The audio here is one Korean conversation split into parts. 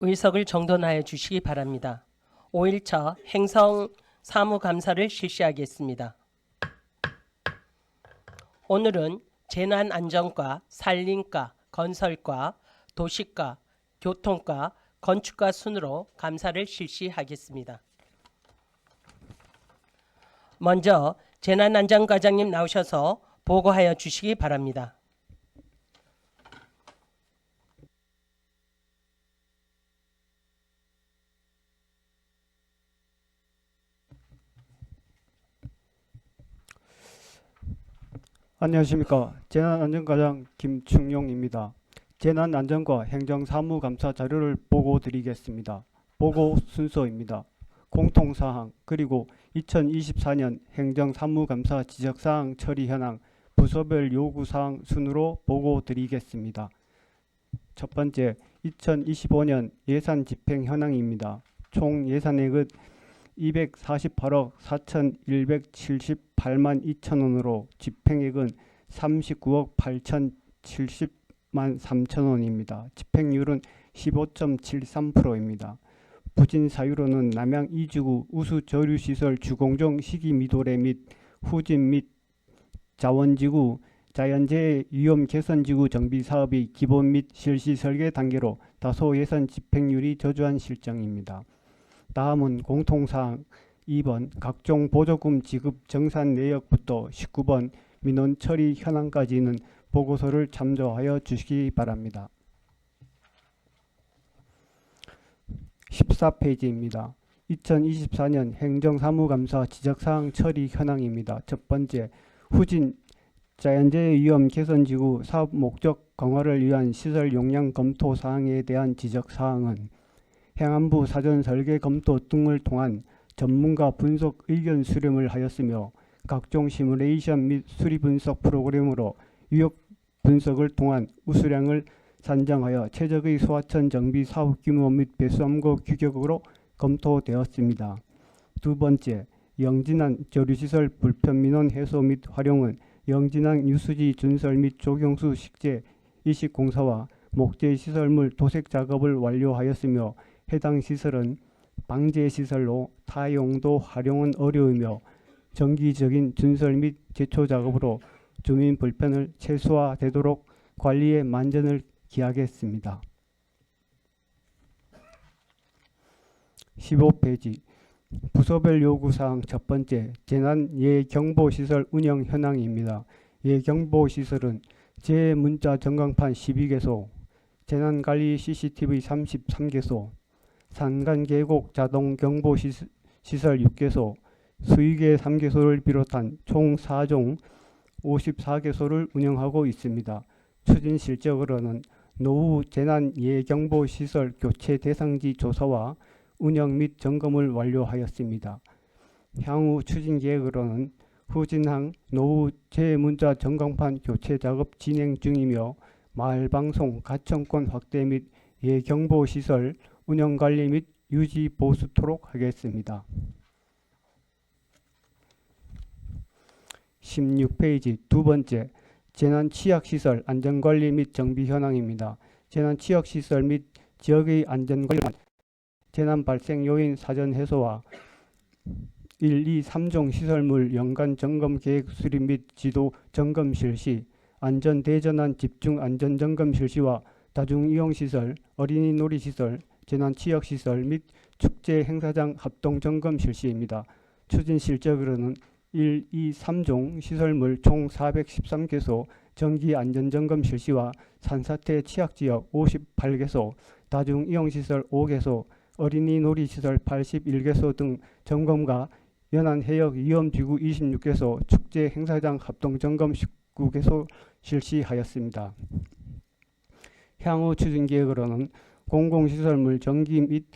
의석을 정돈하여 주시기 바랍니다. 5일차 행성 사무감사를 실시하겠습니다. 오늘은 재난안전과, 산림과, 건설과, 도시과, 교통과, 건축과 순으로 감사를 실시하겠습니다. 먼저 재난안전과장님 나오셔서 보고하여 주시기 바랍니다. 안녕하십니까. 재난안전과장 김충용입니다. 재난안전과 행정사무감사 자료를 보고 드리겠습니다. 보고 순서입니다. 공통사항 그리고 2024년 행정사무감사 지적사항 처리 현황 부서별 요구사항 순으로 보고 드리겠습니다. 첫 번째, 2025년 예산 집행 현황입니다. 총 예산액은 248억 4,178만 2천원으로 집행액은 39억 8,070만 3천원입니다. 집행률은 15.73%입니다. 부진 사유로는 남양 이주구 우수저류시설 주공정 시기미도래 및 후진 및 자원지구 자연재해 위험 개선지구 정비 사업이 기본 및 실시 설계 단계로 다소 예산 집행률이 저조한 실정입니다. 다음은 공통사항 2번 각종 보조금 지급 정산 내역부터 19번 민원 처리 현황까지는 보고서를 참조하여 주시기 바랍니다. 14페이지입니다. 2024년 행정사무감사 지적사항 처리 현황입니다. 첫 번째, 후진 자연재해 위험 개선지구 사업 목적 강화를 위한 시설 용량 검토 사항에 대한 지적사항은 행안부 사전 설계 검토 등을 통한 전문가 분석 의견 수렴을 하였으며 각종 시뮬레이션 및 수리 분석 프로그램으로 유역 분석을 통한 우수량을 산정하여 최적의 소하천 정비 사업 규모 및 배수암고 규격으로 검토되었습니다. 두 번째, 영진항 저류시설 불편 민원 해소 및 활용은 영진항 유수지 준설 및 조경수 식재 이식 공사와 목재 시설물 도색 작업을 완료하였으며 해당 시설은 방제 시설로 타 용도 활용은 어려우며 정기적인 준설 및 제초 작업으로 주민 불편을 최소화되도록 관리에 만전을 기하겠습니다. 15페이지 부서별 요구사항 첫 번째, 재난 예경보시설 운영 현황입니다. 예경보시설은 재문자 전광판 12개소, 재난관리 CCTV 33개소, 산간계곡 자동경보시설 6개소, 수의계 3개소를 비롯한 총 4종 54개소를 운영하고 있습니다. 추진 실적으로는 노후 재난예경보시설 교체 대상지 조사와 운영 및 점검을 완료하였습니다. 향후 추진 계획으로는 후진항 노후 재문자 전광판 교체 작업 진행 중이며 마을방송 가청권 확대 및 예경보시설 운영관리 및 유지 보수토록 하겠습니다. 16페이지 두 번째, 재난취약시설 안전관리 및 정비 현황입니다. 재난취약시설 및 지역의 안전관리 재난 발생 요인 사전 해소와 1, 2, 3종 시설물 연간 점검 계획 수립 및 지도 점검 실시, 안전 대전환 집중 안전 점검 실시와 다중이용시설, 어린이 놀이시설, 재난취약시설 및 축제 행사장 합동 점검 실시입니다. 추진 실적으로는 1, 2, 3종 시설물 총 413개소 정기 안전점검 실시와 산사태 취약지역 58개소, 다중이용시설 5개소, 어린이 놀이시설 81개소 등 점검과 연안해역 위험지구 26개소, 축제 행사장 합동점검 19개소 실시하였습니다. 향후 추진계획으로는 공공시설물 정기 및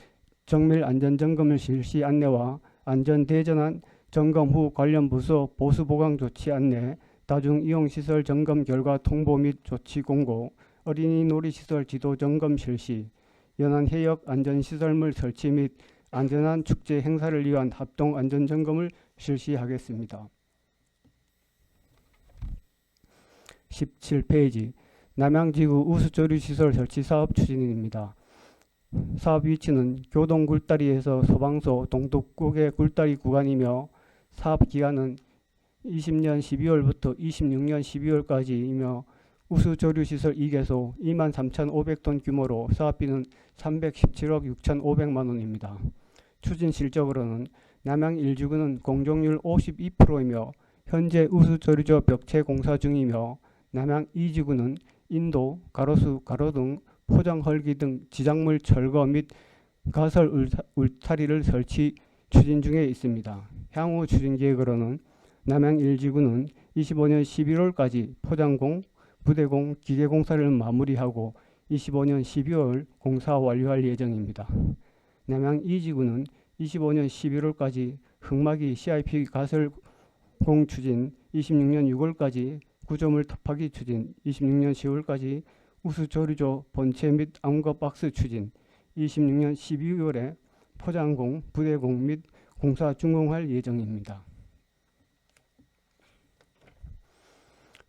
정밀 안전점검을 실시 안내와 안전대전환 점검 후 관련 부서 보수보강 조치 안내, 다중이용시설 점검 결과 통보 및 조치 공고, 어린이 놀이시설 지도 점검 실시, 연안해역 안전시설물 설치 및 안전한 축제 행사를 위한 합동 안전점검을 실시하겠습니다. 17페이지 남양지구 우수조리시설 설치 사업 추진입니다. 사업 위치는 교동 굴다리에서 소방서 동독국의 굴다리 구간이며 사업 기간은 20년 12월부터 26년 12월까지이며 우수조류시설 2개소 23,500톤 규모로 사업비는 317억 6,500만 원입니다. 추진 실적으로는 남양 1지구는 공정률 52%이며 현재 우수조류조 벽체 공사 중이며 남양 2지구는 인도, 가로수, 가로등, 포장 헐기 등 지작물 철거 및 가설 울타리를 설치 추진 중에 있습니다. 향후 추진 계획으로는 남양 1지구는 25년 11월까지 포장공, 부대공, 기계공사를 마무리하고 25년 12월 공사 완료할 예정입니다. 남양 2지구는 25년 11월까지 흑마기 CIP 가설공 추진, 26년 6월까지 구조물 톱하기 추진, 26년 10월까지 우수조류조 본체 및 암거 박스 추진, 26년 12월에 포장공, 부대공 및 공사 준공할 예정입니다.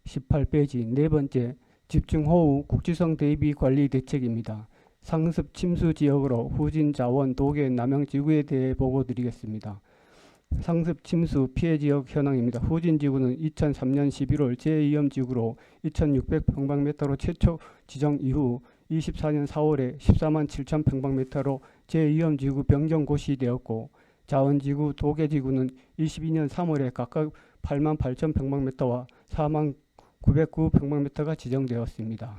18페이지 네 번째, 집중호우 국지성 대비 관리 대책입니다. 상습 침수 지역으로 후진 자원 도계 남양지구에 대해 보고 드리겠습니다. 상습 침수 피해 지역 현황입니다. 후진 지구는 2003년 11월 제2염지구로 2600평방미터로 최초 지정 이후 24년 4월에 14만 7천 평방미터로 제2염지구 변경 고시되었고, 자원지구 도계지구는 22년 3월에 각각 8만 8천 평방미터와 4만 909평방미터가 지정되었습니다.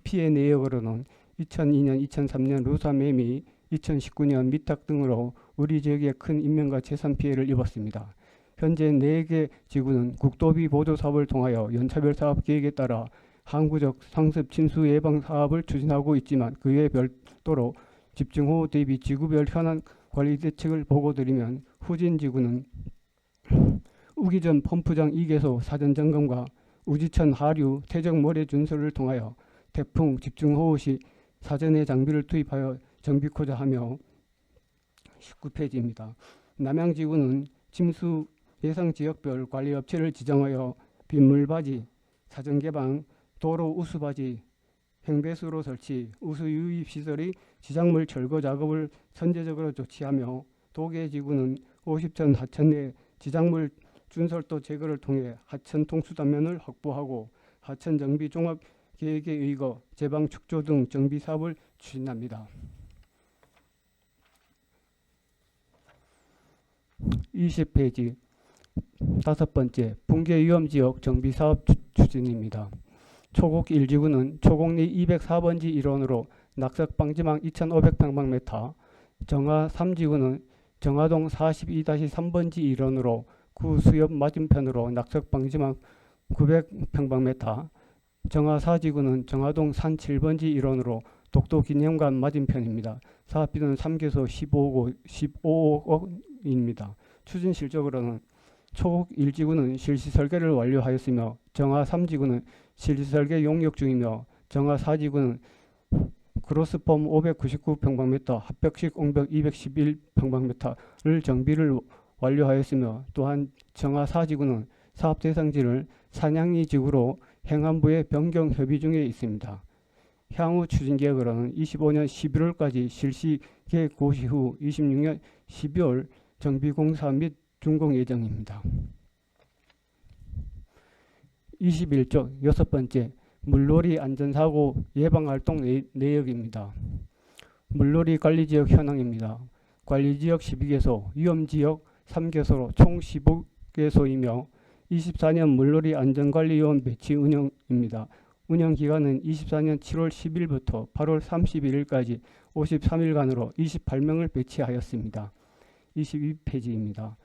피해 내역으로는 2002년, 2003년 루사매미, 2019년 미탁 등으로 우리 지역에 큰 인명과 재산 피해를 입었습니다. 현재 4개 지구는 국도비 보조 사업을 통하여 연차별 사업 계획에 따라 항구적 상습 침수 예방 사업을 추진하고 있지만, 그 외 별도로 집중호우 대비 지구별 현안 관리 대책을 보고 드리면, 후진 지구는 우기전 펌프장 2개소 사전 점검과 우지천 하류 퇴적 모래 준설을 통하여 태풍 집중호우 시 사전에 장비를 투입하여 정비코자 하며, 19페이지입니다. 남양지구는 침수 예상 지역별 관리업체를 지정하여 빗물바지, 사전개방, 도로 우수바지, 횡배수로 설치, 우수 유입시설의 지작물 철거 작업을 선제적으로 조치하며, 도계지구는 50천 하천 내 지작물 준설도 제거를 통해 하천 통수단면을 확보하고 하천 정비 종합 계획에 의거 제방 축조 등 정비 사업을 추진합니다. 20페이지 다섯 번째, 붕괴 위험 지역 정비 사업 추진입니다. 초곡 1지구는 초곡리 204번지 일원으로 낙석 방지망 2,500평방미터, 정화 3지구는 정화동 42-3번지 일원으로 구 수협 맞은편으로 낙석 방지망 900평방미터, 정화 4지구는 정화동 산 7번지 일원으로 독도 기념관 맞은편입니다. 사업비는 3개소 15억입니다. 추진 실적으로는 초곡 1지구는 실시 설계를 완료하였으며, 정화 3지구는 실시 설계 용역 중이며, 정화 4지구는 그로스폼 599평방미터, 합벽식 옹벽 211평방미터를 정비를 완료하였으며, 또한 정화 4지구는 사업 대상지를 산양리 지구로 행안부에 변경 협의 중에 있습니다. 향후 추진 계획으로는 25년 11월까지 실시 계획 고시 후 26년 12월 정비 공사 및 준공 예정입니다. 21조 여섯 번째, 물놀이 안전사고 예방활동 내역입니다. 물놀이 관리지역 현황입니다. 관리지역 12개소, 위험지역 3개소로 총 15개소이며 24년 물놀이 안전관리요원 배치 운영입니다. 운영기간은 24년 7월 10일부터 8월 31일까지 53일간으로 28명을 배치하였습니다. 22페이지입니다.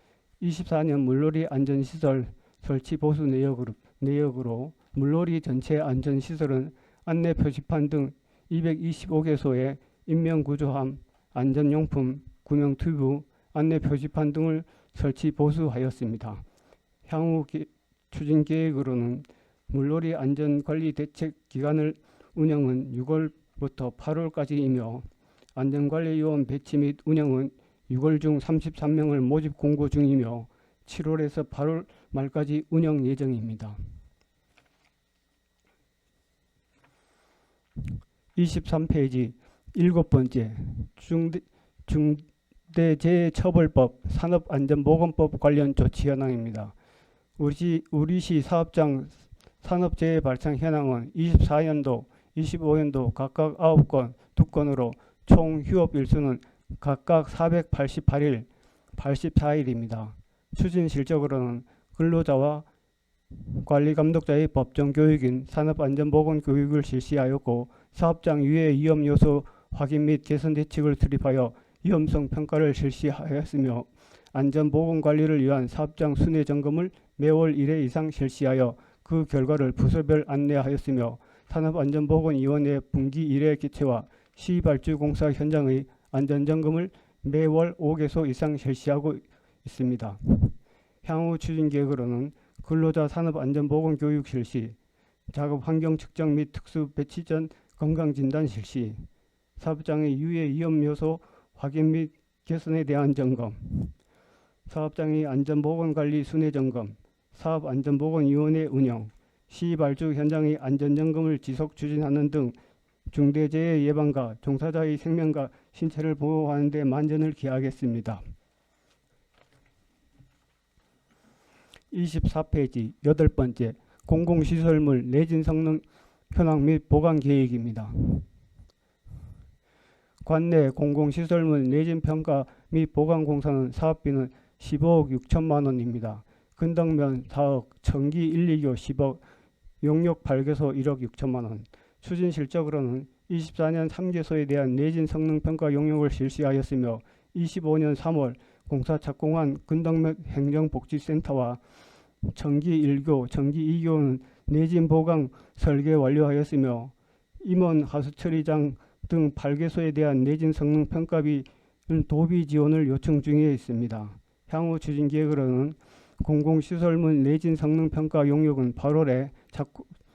24년 물놀이 안전시설 설치 보수 내역으로 물놀이 전체 안전시설은 안내 표지판 등 225개소에 인명구조함, 안전용품, 구명튜브, 안내 표지판 등을 설치 보수하였습니다. 향후 추진 계획으로는 물놀이 안전관리 대책 기간을 운영은 6월부터 8월까지이며, 안전관리요원 배치 및 운영은 6월 중 33명을 모집 공고 중이며 7월에서 8월 말까지 운영 예정입니다. 23페이지 7번째, 중대재해처벌법, 산업안전보건법 관련 조치 현황입니다. 우리시 사업장 산업재해 발생 현황은 24년도, 25년도 각각 9건, 2건으로 총 휴업 일수는 각각 488일, 84일입니다. 추진 실적으로는 근로자와 관리감독자의 법정 교육인 산업안전보건 교육을 실시하였고 사업장 유해 위험 요소 확인 및 개선 대책을 수립하여 위험성 평가를 실시하였으며 안전보건 관리를 위한 사업장 순회 점검을 매월 1회 이상 실시하여 그 결과를 부서별 안내하였으며 산업안전보건위원회 분기 1회 개최와 시발주공사 현장의 안전점검을 매월 5개소 이상 실시하고 있습니다. 향후 추진 계획으로는 근로자 산업안전보건 교육 실시, 작업 환경 측정 및 특수 배치 전 건강진단 실시, 사업장의 유해 위험 요소 확인 및 개선에 대한 점검, 사업장의 안전보건관리 순회 점검, 사업안전보건위원회 운영, 시발주 현장의 안전점검을 지속 추진하는 등 중대재해 예방과 종사자의 생명과 신체를 보호하는 데 만전을 기하겠습니다. 24페이지 8번째, 공공시설물 내진 성능 현황 및 보강 계획입니다. 관내 공공시설물 내진 평가 및 보강 공사는 사업비는 15억 6천만 원입니다. 근덕면 4억, 청기 1, 2교 10억, 용역 8개소 1억 6천만 원. 추진 실적으로는 24년 3개소에 대한 내진 성능 평가 용역을 실시하였으며 25년 3월 공사 착공한 근덕면 행정복지센터와 청기 1교, 청기 2교는 내진 보강 설계 완료하였으며 임원 하수처리장 등 8개소에 대한 내진 성능 평가비는 도비 지원을 요청 중에 있습니다. 향후 추진 계획으로는 공공시설물 내진 성능 평가 용역은 8월에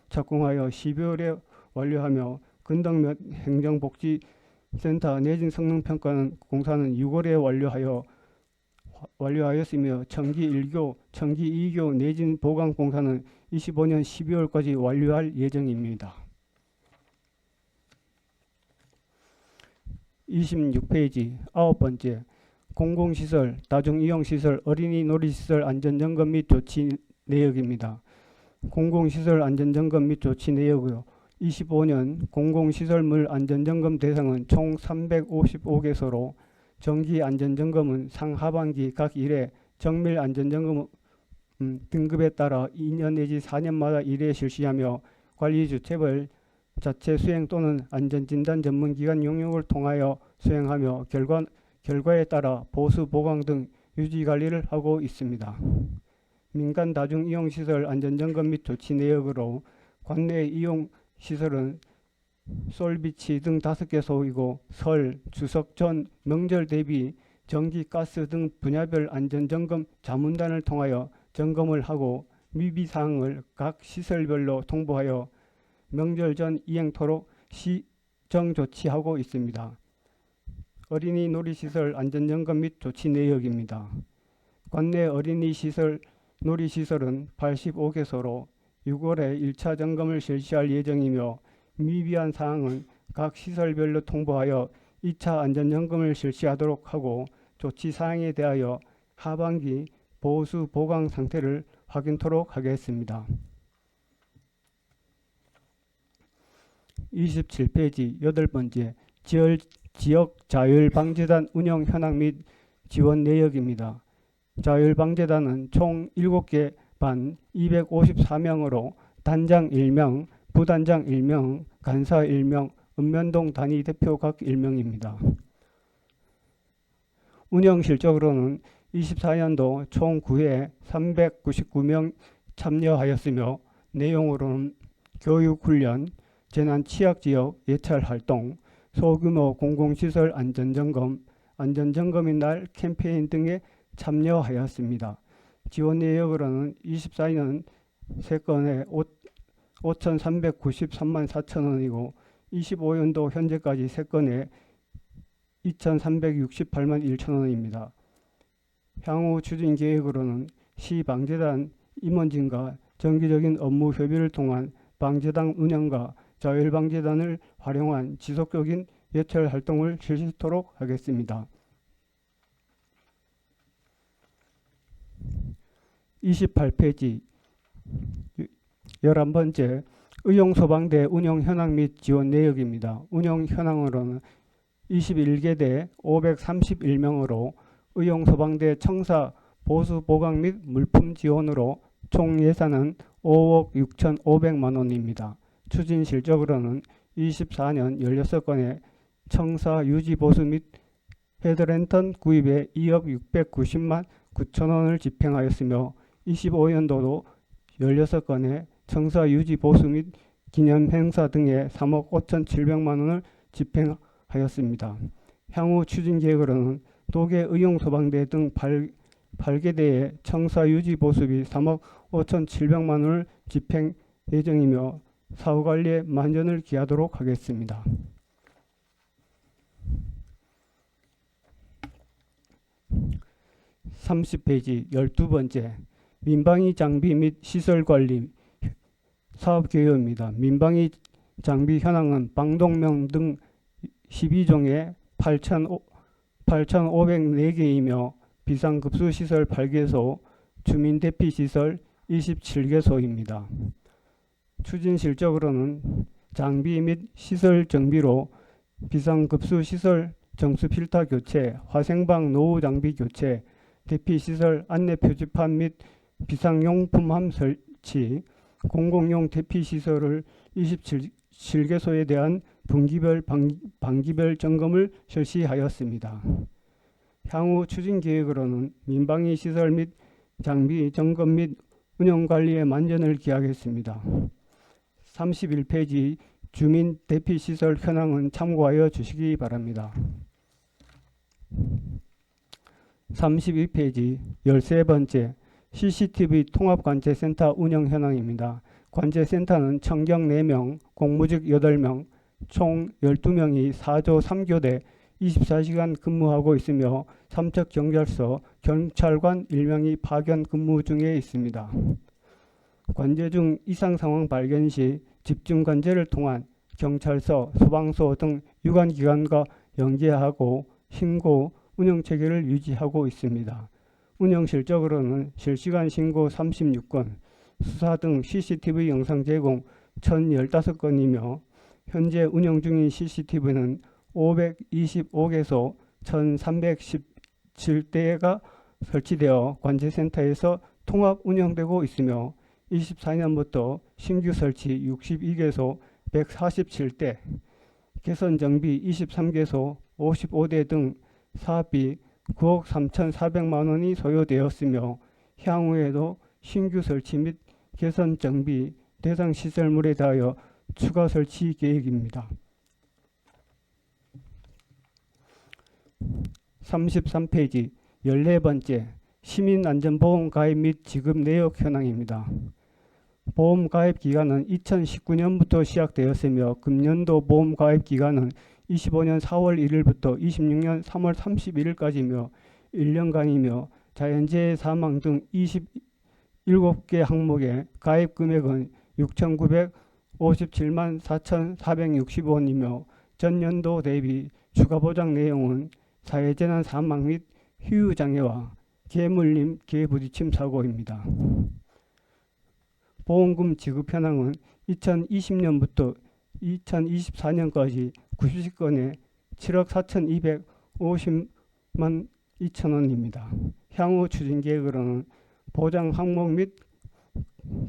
착공하여 12월에 완료하며 근덕면 행정복지센터 내진 성능 평가는 공사는 6월에 완료하였으며 청기 1교, 청기 2교 내진 보강 공사는 25년 12월까지 완료할 예정입니다. 26페이지 9번째, 공공시설, 다중이용시설, 어린이 놀이시설 안전점검 및 조치 내역입니다. 공공시설 안전점검 및 조치 내역으로 25년 공공시설물 안전점검 대상은 총 355개소로 정기 안전점검은 상하반기 각 1회, 정밀 안전점검 등급에 따라 2년 내지 4년마다 1회 실시하며 관리주체별 자체 수행 또는 안전진단 전문기관 용역을 통하여 수행하며 결과에 따라 보수, 보강 등 유지관리를 하고 있습니다. 민간 다중이용시설 안전점검 및 조치 내역으로 관내 이용시설은 솔비치 등 5개소이고 설, 추석 전 명절 대비 전기, 가스 등 분야별 안전점검 자문단을 통하여 점검을 하고 미비사항을 각 시설별로 통보하여 명절 전 이행토록 시정 조치하고 있습니다. 어린이 놀이시설 안전점검 및 조치 내역입니다. 관내 어린이 시설, 놀이시설은 85개소로 6월에 1차 점검을 실시할 예정이며 미비한 사항은 각 시설별로 통보하여 2차 안전점검을 실시하도록 하고 조치 사항에 대하여 하반기 보수 보강 상태를 확인토록 하겠습니다. 27페이지 8번째, 지역 자율방재단 운영 현황 및 지원 내역입니다. 자율방재단은 총 7개 반 254명으로 단장 1명, 부단장 1명, 간사 1명, 읍면동 단위 대표 각 1명입니다. 운영 실적으로는 24년도 총 9회 399명 참여하였으며 내용으로는 교육훈련, 재난취약지역 예찰활동, 소규모 공공시설 안전점검, 안전점검인 날 캠페인 등에 참여하였습니다. 지원 내역으로는 24년 3건에 5,393만 4천 원이고 25년도 현재까지 3건에 2,368만 1천 원입니다. 향후 추진 계획으로는 시방재단 임원진과 정기적인 업무 협의를 통한 방재단 운영과 자율방재단을 활용한 지속적인 예철 활동을 실시토록 하겠습니다. 28페이지 11번째 의용소방대 운영 현황 및 지원 내역입니다. 운영 현황으로는 21개대 531명으로 의용소방대 청사 보수 보강 및 물품 지원으로 총 예산은 5억 6,500만 원입니다. 추진 실적으로는 24년 16건의 청사 유지 보수 및 헤드랜턴 구입에 2억 690만 9천 원을 집행하였으며 25년도도 16건의 청사 유지 보수 및 기념 행사 등에 3억 5,700만 원을 집행하였습니다. 향후 추진 계획으로는 도계 의용소방대 등 8개대의 청사 유지 보수비 3억 5,700만 원을 집행 예정이며 사후 관리에 만전을 기하도록 하겠습니다. 30페이지 12번째 민방위 장비 및 시설 관리 사업 개요입니다. 민방위 장비 현황은 방독면 등 12종에 8,504개이며 비상급수시설 8개소, 주민대피시설 27개소입니다. 추진 실적으로는 장비 및 시설 정비로 비상급수시설 정수 필터 교체, 화생방 노후 장비 교체, 대피시설 안내 표지판 및 비상용품함 설치, 공공용 대피시설을 27개소에 대한 분기별 반기별 점검을 실시하였습니다. 향후 추진 계획으로는 민방위 시설 및 장비 점검 및 운영 관리에 만전을 기하겠습니다. 31페이지 주민 대피 시설 현황은 참고하여 주시기 바랍니다. 32페이지 13번째 CCTV 통합관제센터 운영 현황입니다. 관제센터는 청경 4명, 공무직 8명, 총 12명이 4조 3교대 24시간 근무하고 있으며 삼척경찰서 경찰관 1명이 파견 근무 중에 있습니다. 관제 중 이상 상황 발견 시 집중 관제를 통한 경찰서, 소방서 등 유관기관과 연계하고 신고, 운영 체계를 유지하고 있습니다. 운영 실적으로는 실시간 신고 36건, 수사 등 CCTV 영상 제공 1,015건이며 현재 운영 중인 CCTV는 525개소 1,317대가 설치되어 관제센터에서 통합 운영되고 있으며 24년부터 신규 설치 62개소 147대, 개선 정비 23개소 55대 등 사업비 9억 3,400만 원이 소요되었으며 향후에도 신규 설치 및 개선 정비 대상 시설물에 대하여 추가 설치 계획입니다. 33페이지 14번째 시민안전보험 가입 및 지급 내역 현황입니다. 보험 가입 기간은 2019년부터 시작되었으며 금년도 보험 가입 기간은 25년 4월 1일부터 26년 3월 31일까지며 1년간이며 자연재해 사망 등 27개 항목의 가입 금액은 6,957만 4,460원이며 전년도 대비 추가 보장 내용은 사회재난 사망 및 희유장애와 개물림, 개부딪힘 사고입니다. 보험금 지급 현황은 2020년부터 2024년까지 90건에 7억 4,250만 2천 원입니다. 향후 추진 계획으로는 보장 항목 및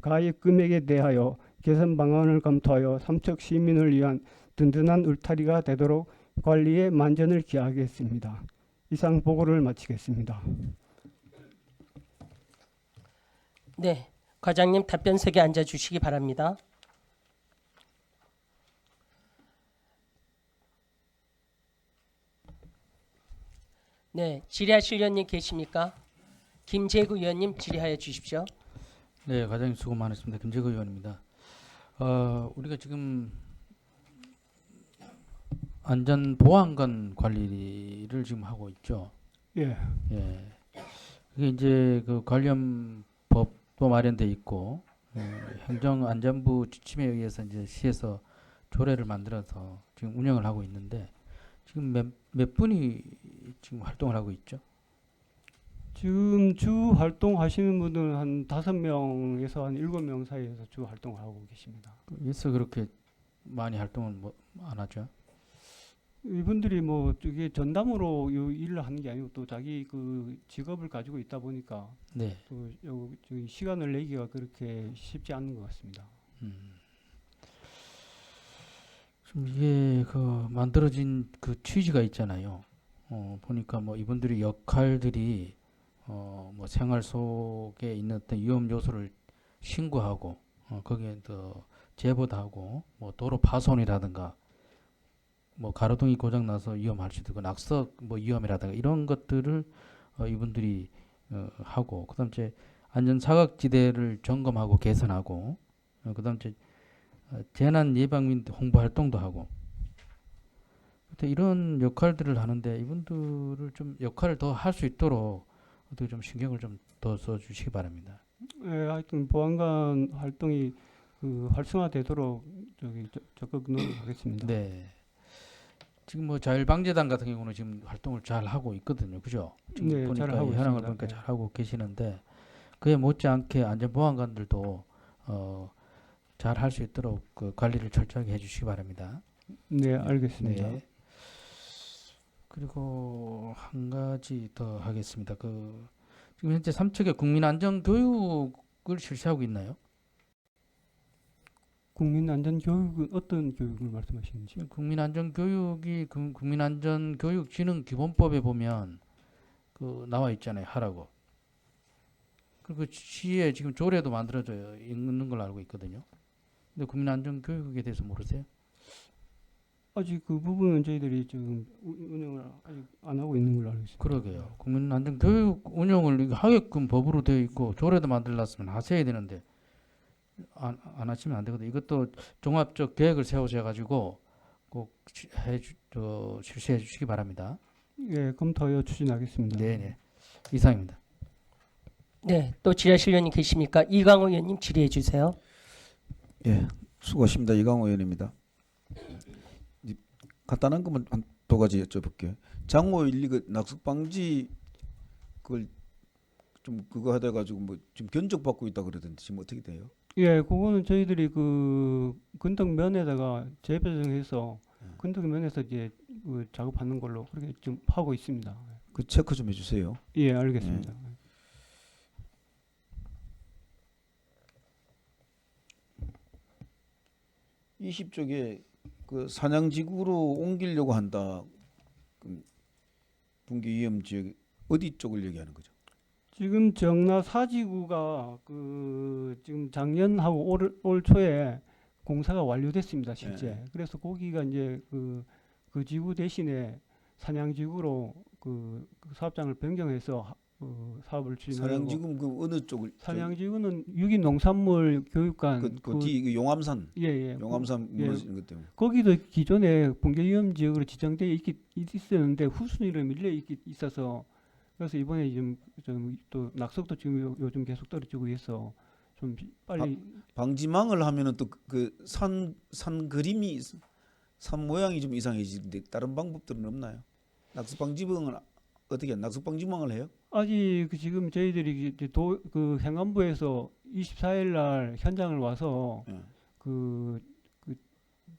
가입 금액에 대하여 개선 방안을 검토하여 삼척 시민을 위한 든든한 울타리가 되도록 관리에 만전을 기하겠습니다. 이상 보고를 마치겠습니다. 네, 과장님 답변석에 앉아 주시기 바랍니다. 네, 질의하실 의원님 계십니까? 김재구 의원님 질의하여 주십시오. 네, 과장님 수고 많으십니다. 김재구 의원입니다. 우리가 지금 안전 보안관 관리를 지금 하고 있죠. 예, 예. 그게 이제 그 관련 법도 마련돼 있고 행정안전부 지침에 의해서 이제 시에서 조례를 만들어서 지금 운영을 하고 있는데 지금 몇 분이 지금 활동을 하고 있죠? 지금 주 활동하시는 분들은 한 5명에서 한 7명 사이에서 주 활동을 하고 계십니다. 그래서 그렇게 많이 활동을 안 하죠? 이분들이 뭐 이게 전담으로 이 일을 하는 게 아니고 또 자기 그 직업을 가지고 있다 보니까 네. 또 저기 시간을 내기가 그렇게 쉽지 않은 것 같습니다. 좀 이게 그 만들어진 그 취지가 있잖아요. 보니까 뭐 이분들이 역할들이 뭐 생활 속에 있는 어떤 위험 요소를 신고하고 거기에 또 제보도 하고 뭐 도로 파손이라든가 뭐 가로등이 고장 나서 위험할 수도 있고 낙석 뭐 위험이라든가 이런 것들을 이분들이 하고 그다음 이제 안전 사각지대를 점검하고 개선하고 그다음 이제 재난 예방 및 홍보 활동도 하고 그때 이런 역할들을 하는데 이분들을 좀 역할을 더 할 수 있도록 어떻게 좀 신경을 좀 더 써주시기 바랍니다. 예, 하여튼 보안관 활동이 그 활성화되도록 저기 적극 노력하겠습니다. 네. 지금 뭐 자율방재단 같은 경우는 지금 활동을 잘 하고 있거든요, 그죠? 지금 네, 보니까 잘 하고 현황을 있습니다. 보니까 네. 잘 하고 계시는데 그에 못지않게 안전보안관들도 잘 할 수 있도록 그 관리를 철저하게 해주시기 바랍니다. 네, 알겠습니다. 네. 그리고 한 가지 더 하겠습니다. 그 지금 현재 삼척에 국민안전교육을 실시하고 있나요? 국민안전교육은 어떤 교육을 말씀하시는지? 국민안전교육이 국민안전교육진흥기본법에 보면 그 나와 있잖아요. 하라고. 그리고 시에 지금 조례도 만들어져 있는 걸로 알고 있거든요. 근데 국민안전교육에 대해서 모르세요? 아직 그 부분은 저희들이 지금 운영을 아직 안 하고 있는 걸로 알고 있습니다. 그러게요. 국민안전교육 운영을 이거 하게끔 법으로 되어 있고 조례도 만들었으면 하셔야 되는데 안 하시면 안 되거든요. 이것도 종합적 계획을 세우셔 가지고 꼭 실시해 주시기 바랍니다. 예, 검토하여 추진하겠습니다. 네네. 이상입니다. 네, 또 지하실 의원님 계십니까? 이강호 의원님 질의해 주세요. 예, 수고하십니다. 이강호 의원입니다. 간단한 것만 한 두 가지 여쭤볼게요. 장호 1, 2 낙석 방지 그걸 좀 그거 하다 가지고 뭐 지금 견적받고 있다 그러던데 지금 어떻게 돼요? 예, 그거는 저희들이 그 건덕면에다가 재배정해서 건덕면에서 이제 그 작업하는 걸로 그렇게 좀 하고 있습니다. 그 체크 좀 해주세요. 예, 알겠습니다. 20쪽에 그 산양지구로 옮기려고 한다. 그럼 붕괴 위험 지역 어디 쪽을 얘기하는 거죠? 지금 정라 4지구가 그 지금 작년하고 올 초에 공사가 완료됐습니다, 실제. 네. 그래서 거기가 이제 그 지구 대신에 산양지구로 그 사업장을 변경해서 사업을 추진하려고. 산양지구 그 어느 쪽을? 산양지구는 유기농산물 교육관 그 용암산. 예. 용암산 무너지는 것 때문에. 거기도 기존에 붕괴 위험 지역으로 지정돼 있었는데 후순위로 밀려 있어서 그래서 이번에 좀 또 낙석도 지금 요즘 계속 떨어지고 있어 좀 빨리 방지망을 하면은 또 그 산 그림이 산 모양이 좀 이상해지는데 다른 방법들은 없나요? 낙석 방지망은 어떻게 낙석 방지망을 해요? 아직 지금 저희들이 이제 그 행안부에서 24일 날 현장을 와서 예. 그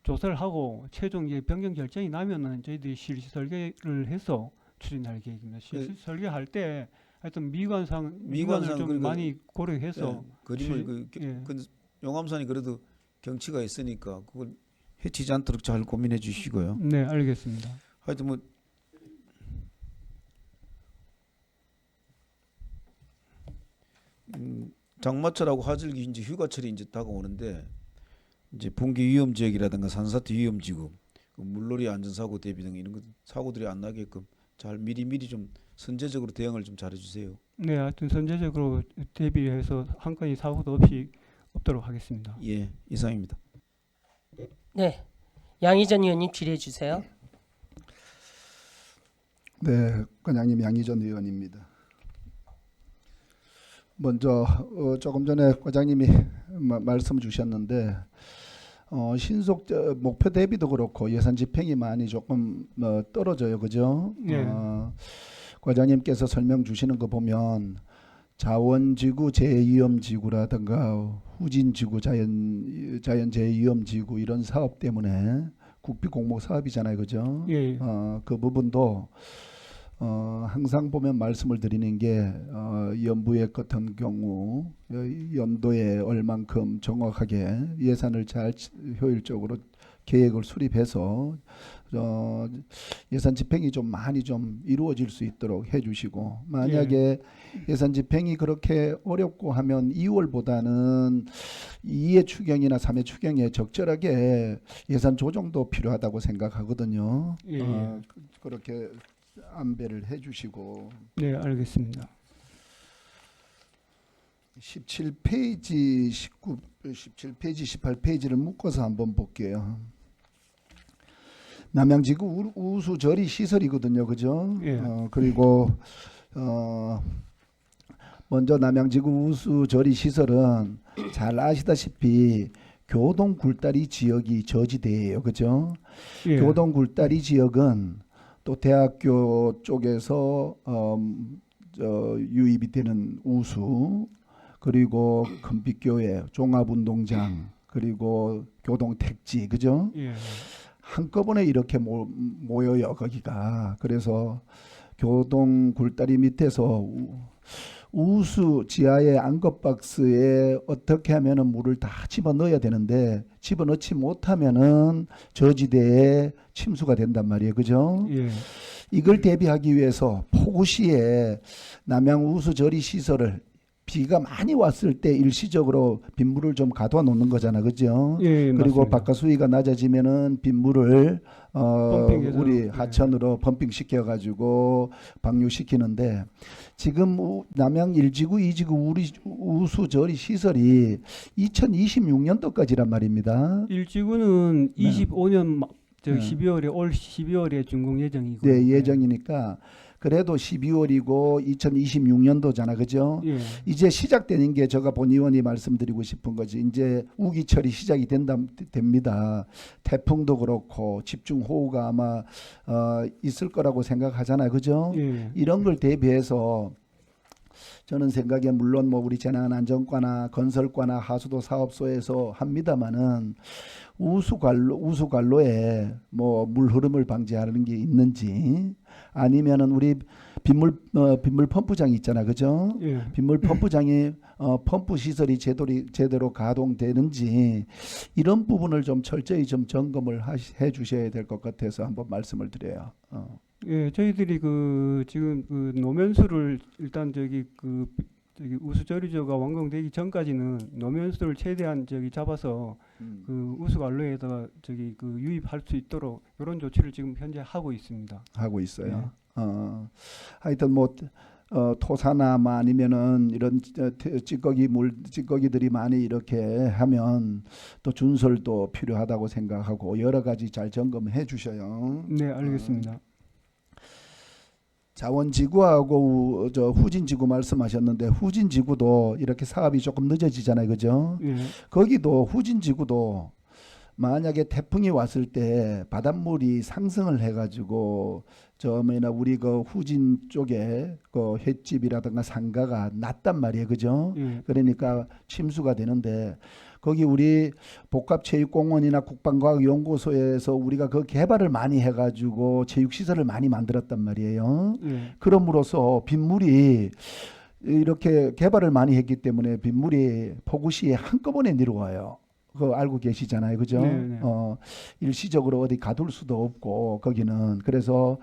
조사를 하고 최종 이제 변경 결정이 나면은 저희들이 실시 설계를 해서 추진할 계획입니다. 실시 설계할 때 하여튼 미관을 좀 그러니까 많이 고려해서 그림을 예. 그 용암산이 그래도 경치가 있으니까 그걸 해치지 않도록 잘 고민해 주시고요. 네, 알겠습니다. 하여튼 뭐 장마철하고 화절기 이제 휴가철이 이제 다가오는데 이제 붕괴 위험 지역이라든가 산사태 위험 지구, 그 물놀이 안전사고 대비 등 이런 것 사고들이 안 나게끔 잘 미리 좀 선제적으로 대응을 좀 잘해 주세요. 네, 하여튼 선제적으로 대비해서 한 건의 사고도 없이 없도록 하겠습니다. 예, 이상입니다. 네, 양희전 의원님 질의해 주세요. 네, 관장님 양희전 의원입니다. 먼저 조금 전에 과장님이 말씀 주셨는데 신속 목표 대비도 그렇고 예산 집행이 많이 조금 떨어져요, 그죠? 예. 과장님께서 설명 주시는 거 보면 자원지구 재위험지구라든가 후진지구 자연재위험지구 이런 사업 때문에 국비 공모 사업이잖아요, 그죠? 예. 그 부분도 항상 보면 말씀을 드리는 게 연부의 같은 경우 연도에 얼만큼 정확하게 예산을 잘 효율적으로 계획을 수립해서 예산 집행이 좀 많이 좀 이루어질 수 있도록 해주시고 만약에 예산 집행이 그렇게 어렵고 하면 2월보다는 2회 추경이나 3회 추경에 적절하게 예산 조정도 필요하다고 생각하거든요. 예. 그렇게 안배를 해주시고 네, 알겠습니다. 17페이지, 17페이지, 18페이지를 묶어서 한번 볼게요. 남양지구 우수저리 시설이거든요, 그죠? 예. 그리고 먼저 남양지구 우수저리 시설은 잘 아시다시피 교동 굴다리 지역이 저지대예요, 그죠? 예. 교동 굴다리 지역은 또 대학교 쪽에서 유입이 되는 우수 그리고 금빛교회 종합운동장 그리고 교동 택지 그죠? 예. 한꺼번에 이렇게 모여요 거기가. 그래서 교동 굴다리 밑에서 우수 지하의 앙컷박스에 어떻게 하면은 물을 다 집어넣어야 되는데 집어넣지 못하면은 저지대에 침수가 된단 말이에요, 그죠? 예. 이걸 대비하기 위해서 포구시에 남양 우수저리 시설을 비가 많이 왔을 때 일시적으로 빗물을 좀 가둬 놓는 거잖아, 그죠? 예, 그리고 맞습니다. 바깥 수위가 낮아지면은 빗물을 펌핑해서, 우리 예. 하천으로 펌핑 시켜 가지고 방류시키는데 지금 남양 1지구, 2지구 우리 우수저리 시설이 2026년도까지란 말입니다. 일지구는 네. 25년 네. 12월에 올 12월에 준공 예정이고. 네, 예정이니까 그래도 12월이고 2026년도잖아, 그죠? 예. 이제 시작되는 게 제가 본 의원이 말씀드리고 싶은 거지. 이제 우기철이 시작이 됩니다. 태풍도 그렇고 집중호우가 아마 있을 거라고 생각하잖아요, 그죠? 예. 이런 걸 대비해서 저는 생각에 물론 뭐 우리 재난안전과나 건설과나 하수도 사업소에서 합니다마는 우수관로에 뭐 물 흐름을 방지하는 게 있는지 아니면은 우리 빗물 펌프장이 있잖아, 그죠? 예. 빗물 펌프장이 펌프 시설이 제대로 가동되는지 이런 부분을 좀 철저히 좀 점검을 해 주셔야 될 것 같아서 한번 말씀을 드려요. 예, 저희들이 지금 노면수를 일단 저기 우수저리조가 완공되기 전까지는 노면수를 최대한 잡아서 우수관로에다가 유입할 수 있도록 이런 조치를 지금 현재 하고 있습니다. 하고 있어요. 하여튼 뭐 토사나 아니면은 이런 찌꺼기들이 많이 이렇게 하면 또 준설도 필요하다고 생각하고 여러 가지 잘 점검해 주셔요. 네, 알겠습니다. 자원지구하고 후진지구 말씀하셨는데 후진지구도 이렇게 사업이 조금 늦어지잖아요, 그죠? 예. 거기도 후진지구도 만약에 태풍이 왔을 때 바닷물이 상승을 해가지고 우리 후진 쪽에 횟집이라든가 상가가 낮단 말이에요, 그죠? 예. 그러니까 침수가 되는데 거기 우리 복합체육공원이나 국방과학연구소에서 우리가 그 개발을 많이 해가지고 체육시설을 많이 만들었단 말이에요. 예. 그럼으로써 빗물이 이렇게 개발을 많이 했기 때문에 빗물이 포구시에 한꺼번에 내려와요. 그거 알고 계시잖아요, 그죠? 네네. 일시적으로 어디 가둘 수도 없고 거기는 그래서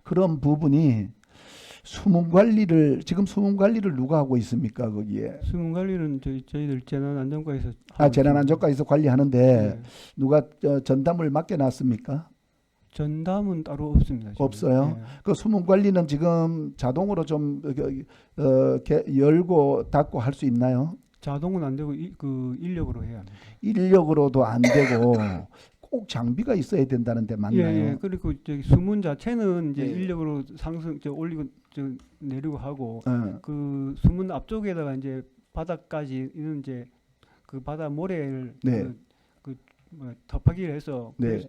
그런 부분이 수문 관리를 누가 하고 있습니까 거기에? 수문 관리는 저희들 재난안전과에서 재난안전과에서 관리하는데 네. 누가 전담을 맡겨놨습니까? 전담은 따로 없습니다. 지금. 없어요? 예. 그 수문 관리는 지금 자동으로 좀 열고 닫고 할 수 있나요? 자동은 안 되고 인력으로 해야 합니다. 인력으로도 안 되고 꼭 장비가 있어야 된다는데 맞나요? 예. 그리고 수문 자체는 이제 예. 인력으로 올리고 내리고 하고 예. 그 수문 앞쪽에다가 이제 바닥까지는 이제 그 바다 모래를 네. 뭐 덮하기를 해서 네.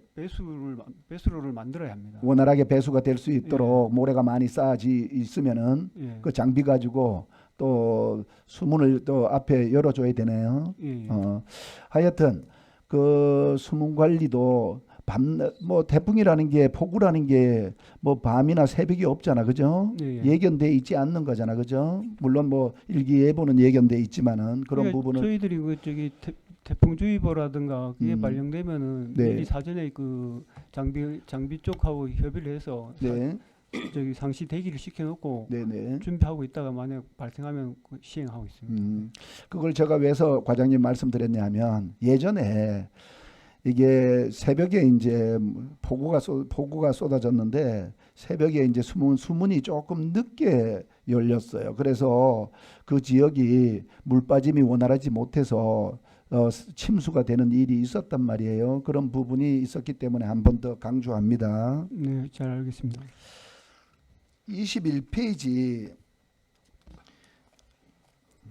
배수로를 만들어야 합니다. 원활하게 배수가 될 수 있도록 모래가 많이 쌓아지 있으면은 예. 그 장비 가지고 또 수문을 또 앞에 열어줘야 되네요. 예. 예. 하여튼 그 수문 관리도 뭐 태풍이라는 게 폭우라는 게 뭐 밤이나 새벽이 없잖아, 그죠? 예, 예. 예견돼 있지 않는 거잖아, 그죠? 물론 뭐 일기예보는 예견돼 있지만은 그런 그러니까 부분은 저희들이 그 저기 태풍주의보라든가 그게 발령되면은 네. 미리 사전에 그 장비 쪽하고 협의를 해서 네, 저기 상시 대기를 시켜놓고 네. 준비하고 있다가 만약 발생하면 그 시행하고 있습니다. 그걸 제가 왜서 과장님 말씀드렸냐면 예전에 이게 새벽에 이제 폭우가 쏟아졌는데 새벽에 이제 수문이 조금 늦게 열렸어요. 그래서 그 지역이 물 빠짐이 원활하지 못해서 침수가 되는 일이 있었단 말이에요. 그런 부분이 있었기 때문에 한 번 더 강조합니다. 네, 잘 알겠습니다. 21페이지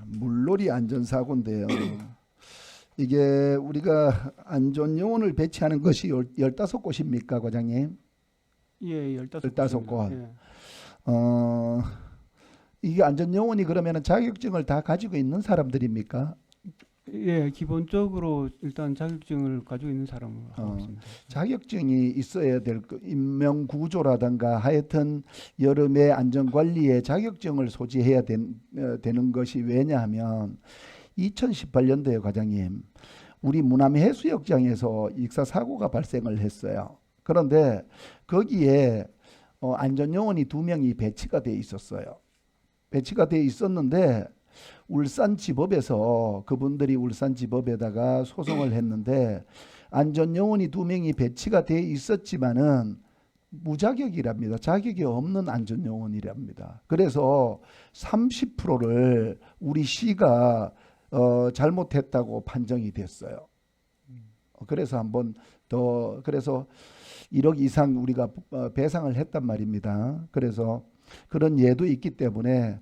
물놀이 안전사고인데요. 이게 우리가 안전요원을 배치하는 것이 15곳입니까, 과장님? 예, 15곳. 예. 이게 안전요원이 그러면 자격증을 다 가지고 있는 사람들입니까? 예, 기본적으로 일단 자격증을 가지고 있는 사람을 하고 있습니다. 자격증이 있어야 될 인명 구조라든가 하여튼 여름에 안전관리에 자격증을 소지해야 되는 것이 왜냐하면 2018년도에 과장님 우리 무남 해수욕장에서 익사 사고가 발생을 했어요. 그런데 거기에 안전요원이 2명이 배치가 돼 있었어요. 배치가 돼 있었는데 울산지법에서 그분들이 울산지법에다가 소송을 했는데 안전요원이 2명이 배치가 돼 있었지만은 무자격이랍니다. 자격이 없는 안전요원이랍니다. 그래서 30%를 우리 시가 잘못했다고 판정이 됐어요. 그래서 한번 더 그래서 1억 이상 우리가 배상을 했단 말입니다. 그래서 그런 예도 있기 때문에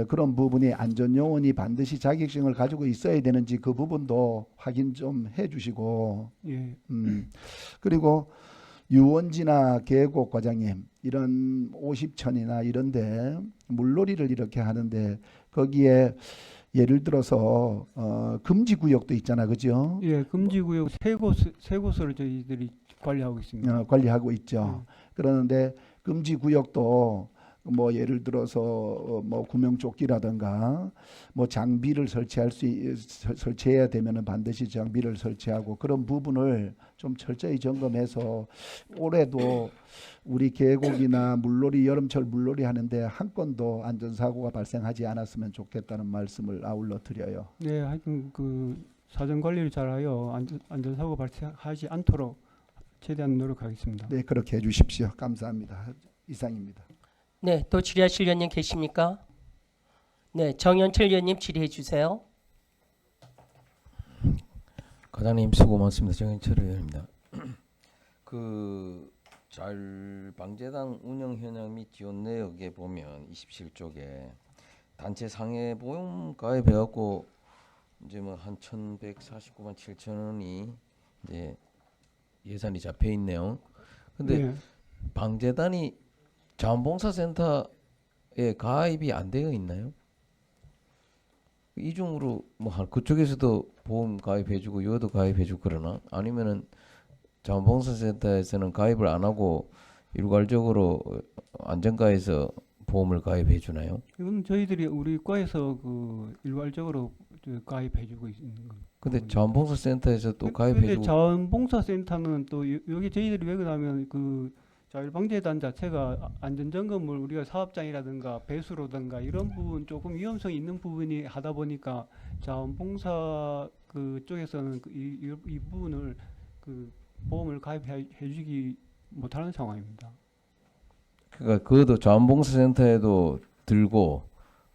그런 부분이 안전요원이 반드시 자격증을 가지고 있어야 되는지 그 부분도 확인 좀 해주시고 예. 그리고 유원지나 계곡 과장님 이런 50천이나 이런데 물놀이를 이렇게 하는데 거기에 예를 들어서 금지 구역도 있잖아, 그죠? 예, 금지구역 세 곳을 저희들이 관리하고 있습니다. 관리하고 있죠. 그러는데 금지 구역도 뭐 예를 들어서 뭐 구명조끼라든가 뭐 장비를 설치해야 되면은 반드시 장비를 설치하고 그런 부분을 좀 철저히 점검해서 올해도 우리 계곡이나 물놀이 여름철 물놀이 하는데 한 건도 안전사고가 발생하지 않았으면 좋겠다는 말씀을 아울러 드려요. 네, 하여튼 그 사전 관리를 잘하여 안전사고 발생하지 않도록 최대한 노력하겠습니다. 네, 그렇게 해주십시오. 감사합니다. 이상입니다. 네, 또 질의하실 의원님 계십니까? 네, 정현철 의원님 질의해 주세요. 과장님 수고 많습니다. 정현철 의원입니다. 그 자율방재단 운영 현황 및 지원 내역에 보면 27쪽에 단체 상해 보험 가입해갖고 이제 뭐 한 1,149만 7천 원이 이제 예산이 잡혀 있네요. 근데 네, 방재단이 자원봉사센터에 가입이 안 되어 있나요? 이중으로 뭐 그쪽에서도 보험 가입해주고 여도 가입해주고 그러나 아니면은 자원봉사센터에서는 가입을 안 하고 일괄적으로 안전가에서 보험을 가입해 주나요? 이건 저희들이 우리 과에서 그 일괄적으로 가입해주고 있는 거. 근데 자원봉사센터에서 또 근데 가입해주고 자원봉사센터는 또 여기 저희들이 왜 그러냐면 그 자율방재단 자체가 안전점검을 우리가 사업장이라든가 배수로든가 이런 부분 조금 위험성이 있는 부분이 하다 보니까 자원봉사 그 쪽에서는 이 부분을 그 보험을 가입해주기 못하는 상황입니다. 그러니까 그것도 자원봉사센터에도 들고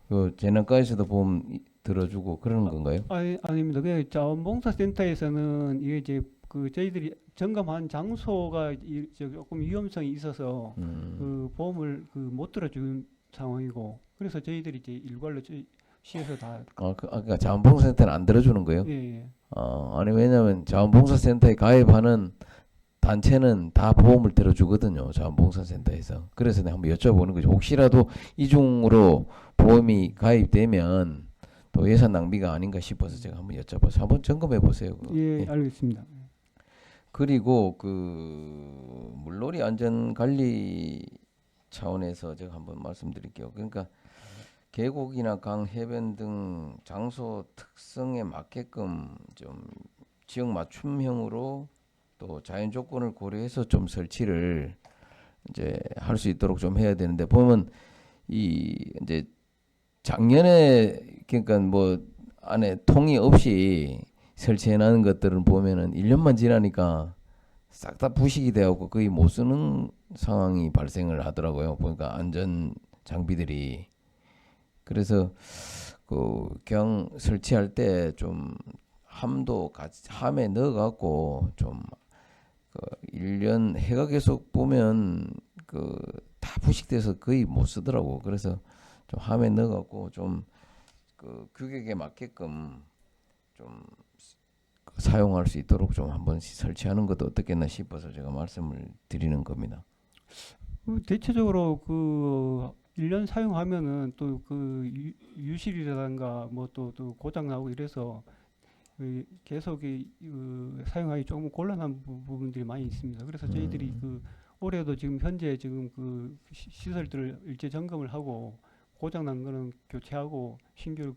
그 재난과에서도 보험 들어주고 그러는 건가요? 아닙니다. 그 자원봉사센터에서는 이게 이제 그 저희들이 점검한 장소가 조금 위험성이 있어서 그 보험을 그 못 들어주는 상황이고 그래서 저희들이 이제 일괄로 시에서 다 그러니까 자원봉사센터는 안 들어주는 거예요? 예, 예. 아니 왜냐면 자원봉사센터에 가입하는 단체는 다 보험을 들어주거든요. 자원봉사센터에서. 그래서 내가 한번 여쭤보는 거죠. 혹시라도 이중으로 보험이 가입되면 또 예산 낭비가 아닌가 싶어서 제가 한번 여쭤봐서 한번 점검해 보세요. 그거. 예, 예. 알겠습니다. 그리고 그 물놀이 안전 관리 차원에서 제가 한번 말씀드릴게요. 그러니까 계곡이나 강, 해변 등 장소 특성에 맞게끔 좀 지역 맞춤형으로 또 자연 조건을 고려해서 좀 설치를 이제 할 수 있도록 좀 해야 되는데 보면 이 이제 작년에 그러니까 뭐 안에 통이 없이 설치해 놨는 것들은 보면은 1년만 지나니까 싹 다 부식이 되어갖고 거의 못 쓰는 상황이 발생을 하더라고요. 보니까 안전 장비들이. 그래서 그 그냥 설치할 때 좀 함도 같이 함에 넣어갖고 좀 그 1년 해가 계속 보면 그 다 부식돼서 거의 못 쓰더라고. 그래서 좀 함에 넣어갖고 좀 그 규격에 맞게끔 좀 사용할 수 있도록 좀 한번 설치하는 것도 어떻겠나 싶어서 제가 말씀을 드리는 겁니다. 대체적으로 그 1년 사용하면은 또 그 유실이라든가 뭐 또 고장 나고 이래서 그 계속 사용하기 조금 곤란한 부분들이 많이 있습니다. 그래서 저희들이 그 올해도 지금 현재 지금 그 시설들을 일제 점검을 하고 고장 난 거는 교체하고 신규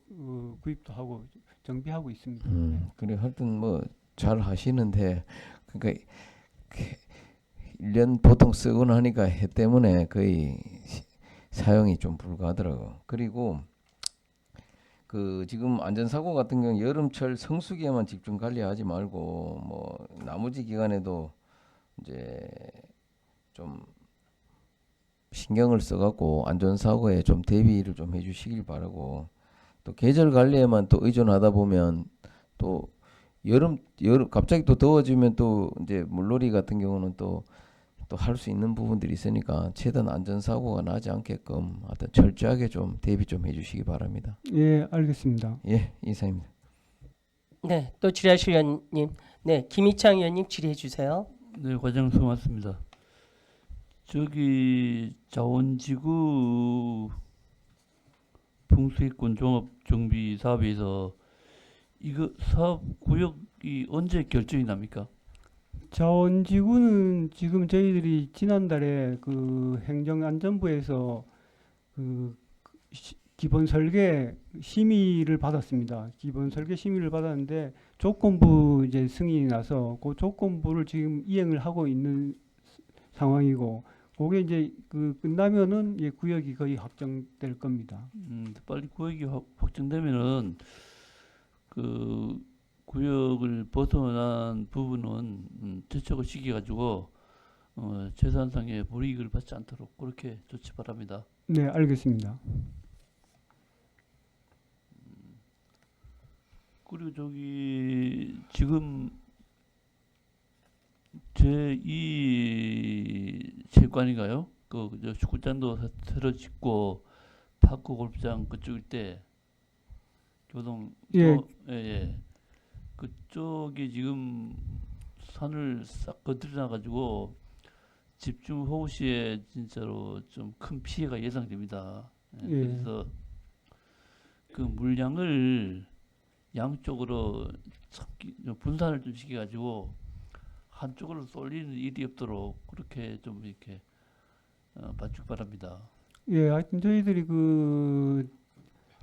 구입도 하고 정비하고 있습니다. 네. 그래 하여튼 뭐 잘 하시는데 그러니까 1년 보통 쓰고 나니까 해 때문에 거의 사용이 좀 불가하더라고. 그리고 그 지금 안전사고 같은 경우 여름철 성수기에만 집중 관리하지 말고 뭐 나머지 기간에도 이제 좀 신경을 써갖고 안전사고에 좀 대비를 좀 해주시길 바라고. 또 계절 관리에만 또 의존하다 보면 또 여름 갑자기 또 더워지면 또 이제 물놀이 같은 경우는 또 할 수 있는 부분들이 있으니까 최대한 안전사고가 나지 않게끔 하여튼 철저하게 좀 대비 좀 해주시기 바랍니다. 예, 알겠습니다. 예, 이상입니다. 네, 또 질의하실 의원님. 네, 김희창 의원님 질의해 주세요. 네, 과장 수고하셨습니다. 저기 자원지구 풍수익권 종합정비 사업에서 이거 사업 구역이 언제 결정이 납니까? 자원지구는 지금 저희들이 지난달에 그 행정안전부에서 그 기본 설계 심의를 받았습니다. 기본 설계 심의를 받았는데 조건부 이제 승인이 나서 그 조건부를 지금 이행을 하고 있는 상황이고 그게 이제 그 끝나면은 예, 구역이 거의 확정될 겁니다. 빨리 구역이 확정되면은 그 구역을 벗어난 부분은 대책을 시켜가지고 재산상의 불이익을 받지 않도록 그렇게 조치 바랍니다. 네, 알겠습니다. 그리고 저기 지금 제2 체육관인가요? 저 축구장도 새로 짓고 파크 골프장 그쪽일 때 교동 예. 예. 그쪽이 지금 산을 싹 건드려 가지고 집중 호우 시에 진짜로 좀 큰 피해가 예상됩니다. 예. 예. 그래서 그 물량을 양쪽으로 분산을 좀 시켜가지고 한쪽으로 쏠리는 일이 없도록 그렇게 좀 이렇게 봐주기 바랍니다. 예, 하여튼 저희들이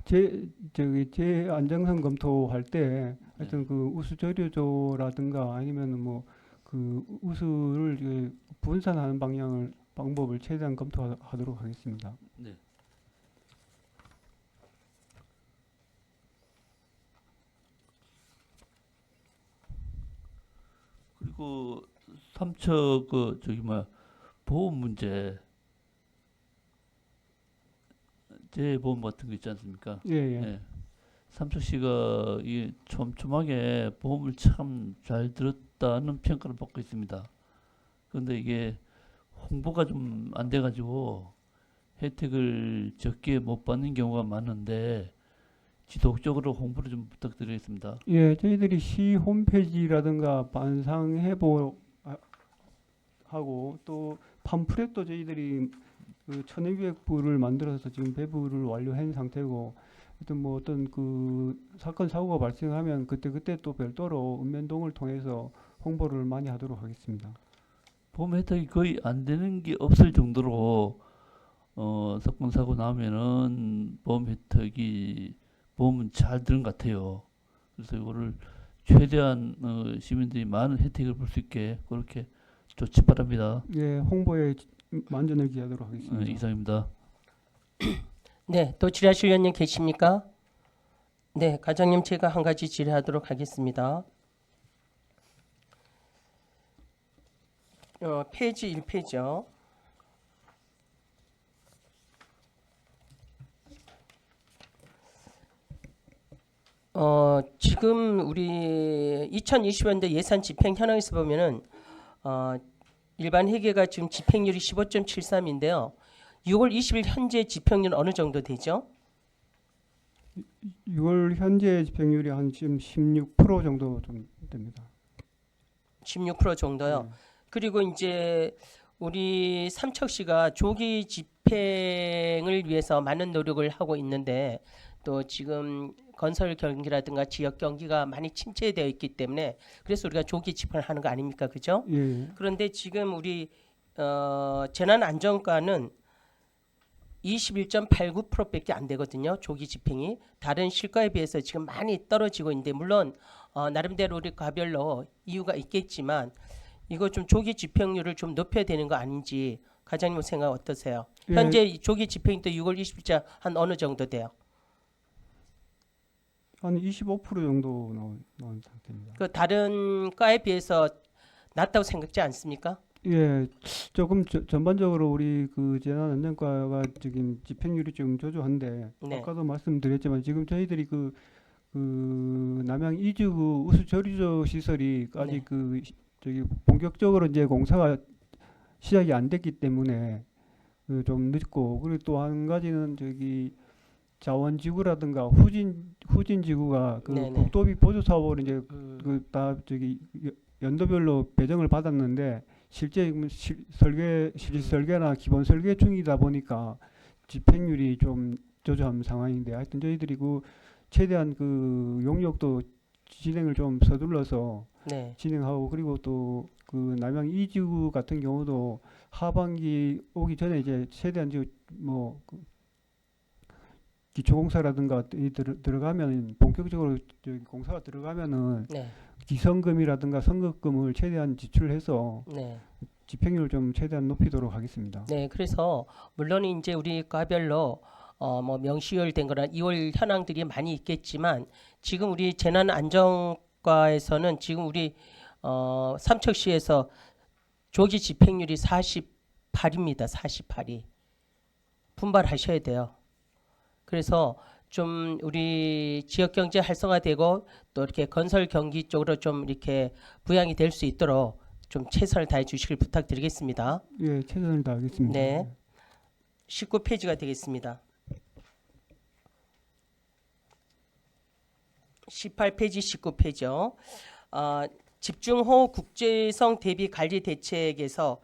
제 안정성 검토할 때 하여튼 그 우수 저류조라든가 아니면은 뭐 그 우수를 이제 분산하는 방법을 최대한 검토하도록 하겠습니다. 네. 그리고 삼척 보험 문제 재보험 같은 거 있지 않습니까? 예, 예. 예. 삼척시가 이 촘촘하게 보험을 참 잘 들었다는 평가를 받고 있습니다. 그런데 이게 홍보가 좀 안 돼가지고 혜택을 적게 못 받는 경우가 많은데 지속적으로 홍보를 좀 부탁드리겠습니다. 예, 저희들이 시 홈페이지라든가 반상회보 하고 또 팜플렛도 저희들이 그 1,200부를 만들어서 지금 배부를 완료한 상태고, 하여튼 뭐 어떤 그 사건 사고가 발생하면 그때 또 별도로 읍면동을 통해서 홍보를 많이 하도록 하겠습니다. 보험 혜택이 거의 안 되는 게 없을 정도로 사건 사고 나면은 보험은 잘 드는 것 같아요. 그래서 이거를 최대한 시민들이 많은 혜택을 볼 수 있게 그렇게 좋지 바랍니다. 예, 홍보에 만전을 기하도록 하겠습니다. 이상입니다. 네, 또 질의하실 위원님 계십니까? 네, 과장님 제가 한 가지 질의하도록 하겠습니다. 페이지 1페이지요. 지금 우리 2020년도 예산 집행 현황에서 보면은 일반 회계가 지금 집행률이 15.73인데요. 6월 20일 현재 집행률은 어느 정도 되죠? 6월 현재 집행률이 한 지금 16% 정도 좀 됩니다. 16% 정도요. 네. 그리고 이제 우리 삼척시가 조기 집행을 위해서 많은 노력을 하고 있는데 또 지금 건설 경기라든가 지역 경기가 많이 침체되어 있기 때문에 그래서 우리가 조기 집행을 하는 거 아닙니까, 그죠? 예, 그런데 지금 우리 재난안전과는 21.89%밖에 안 되거든요. 조기 집행이 다른 실과에 비해서 지금 많이 떨어지고 있는데 물론 나름대로 우리 과별로 이유가 있겠지만 이거 좀 조기 집행률을 좀 높여야 되는 거 아닌지 과장님 생각 어떠세요? 예. 현재 조기 집행이 또 6월 20일자 한 어느 정도 돼요? 한 25% 정도 나온 상태입니다. 그 다른 과에 비해서 낮다고 생각지 않습니까? 예, 조금 전반적으로 우리 그 재난안전과가 지금 집행률이 좀 저조한데 네. 아까도 말씀드렸지만 지금 저희들이 그 남양 이주구 우수조리조 시설이 아직 네. 그 저기 본격적으로 이제 공사가 시작이 안 됐기 때문에 좀 늦고, 그리고 또 한 가지는 저기 자원지구라든가 후진지구가 그 네네. 국도비 보조 사업으로 이제 그 다 저기 연도별로 배정을 받았는데 실제 실질 설계나 기본 설계 중이다 보니까 집행률이 좀 저조한 상황인데, 하여튼 저희들이 그 최대한 그 용역도 진행을 좀 서둘러서 네. 진행하고, 그리고 또 그 남양 이지구 같은 경우도 하반기 오기 전에 이제 최대한 뭐 기초공사라든가 들어가면 본격적으로 저기 공사가 들어가면은 네. 기성금이라든가 선급금을 최대한 지출해서 네. 집행률을 좀 최대한 높이도록 하겠습니다. 네, 그래서 물론 이제 우리 과별로 뭐 명시된 거나 2월 현황들이 많이 있겠지만 지금 우리 재난안전과에서는 지금 우리 삼척시에서 조기 집행률이 48입니다. 48이 분발하셔야 돼요. 그래서 좀 우리 지역 경제 활성화되고 또 이렇게 건설 경기 쪽으로 좀 이렇게 부양이 될 수 있도록 좀 최선을 다해 주시길 부탁드리겠습니다. 예, 최선을 다하겠습니다. 네. 19페이지가 되겠습니다. 18페이지, 19페이지요. 집중호우 국제성 대비 관리 대책에서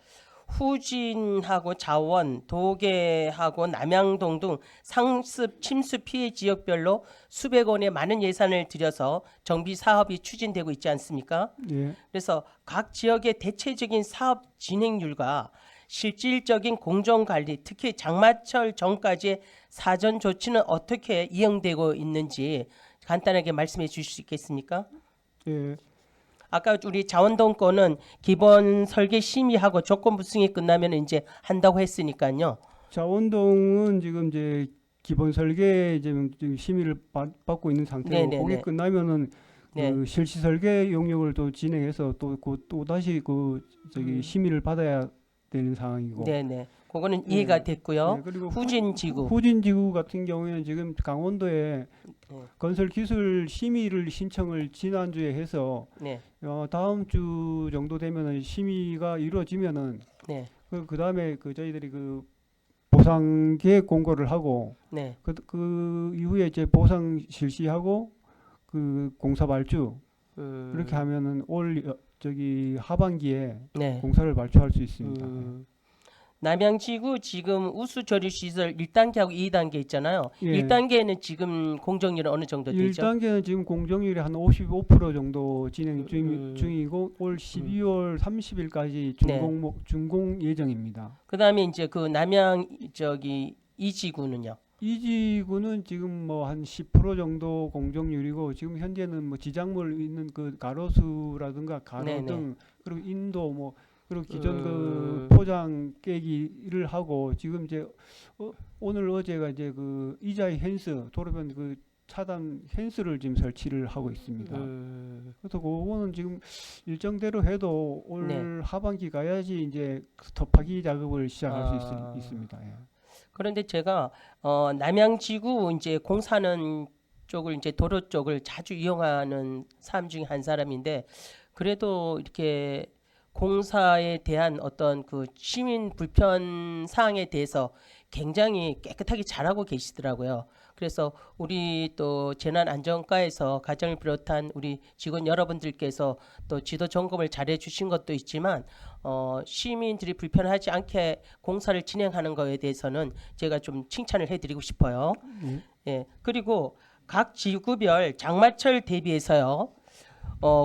후진하고 자원, 도계하고 남양동 등 상습, 침수 피해 지역별로 수백 원의 많은 예산을 들여서 정비 사업이 추진되고 있지 않습니까? 예, 그래서 각 지역의 대체적인 사업 진행률과 실질적인 공정관리, 특히 장마철 전까지의 사전 조치는 어떻게 이행되고 있는지 간단하게 말씀해 주실 수 있겠습니까? 예, 아까 우리 자원동 거는 기본 설계 심의하고 조건부 승인 끝나면 이제 한다고 했으니까요. 자원동은 지금 이제 기본 설계 지금 심의를 받고 있는 상태고, 네네네. 그게 끝나면은 네. 그 실시 설계 용역을 또 진행해서 또 다시 그 저기 심의를 받아야 되는 상황이고. 네네. 그거는 네. 이해가 됐고요. 네, 그리고 후진지구. 후진지구 같은 경우에는 지금 강원도에 네. 건설 기술 심의를 신청을 지난주에 해서 네. 다음 주 정도 되면은 심의가 이루어지면은 네. 그 다음에 그 저희들이 그 보상 계획 공고를 하고 네. 그 이후에 이제 보상 실시하고 그 공사 발주 그렇게 하면은 저기 하반기에 네. 공사를 발주할 수 있습니다. 남양지구 지금 우수 조리 시설 1단계하고 2단계 있잖아요. 예. 1단계는 지금 공정률은 어느 정도 되죠? 1단계는 지금 공정률이 한 55% 정도 진행 중이고 올 12월 30일까지 네. 준공 예정입니다. 그다음에 이제 그 남양 저기 이지구는요. 이지구는 지금 뭐 한 10% 정도 공정률이고 지금 현재는 뭐 지작물 있는 그 가로수라든가 가로 네네. 등 그리고 인도 뭐 그리고 기존 그 음. 포장 깨기를 하고 지금 이제 오늘 어제가 이제 그 이자이 펜스 도로변 그 차단 펜스를 지금 설치를 하고 있습니다. 그래서 그거는 지금 일정대로 해도 올 네. 하반기 가야지 이제 스톱하기 작업을 시작할 수 있습니다. 예. 그런데 제가 남양지구 이제 공사하는 쪽을 이제 도로 쪽을 자주 이용하는 사람 중에 한 사람인데 그래도 이렇게 공사에 대한 어떤 그 시민 불편 사항에 대해서 굉장히 깨끗하게 잘하고 계시더라고요. 그래서 우리 또 재난안전과에서 가정을 비롯한 우리 직원 여러분들께서 또 지도 점검을 잘해 주신 것도 있지만 시민들이 불편하지 않게 공사를 진행하는 거에 대해서는 제가 좀 칭찬을 해드리고 싶어요. 예. 그리고 각 지구별 장마철 대비해서요.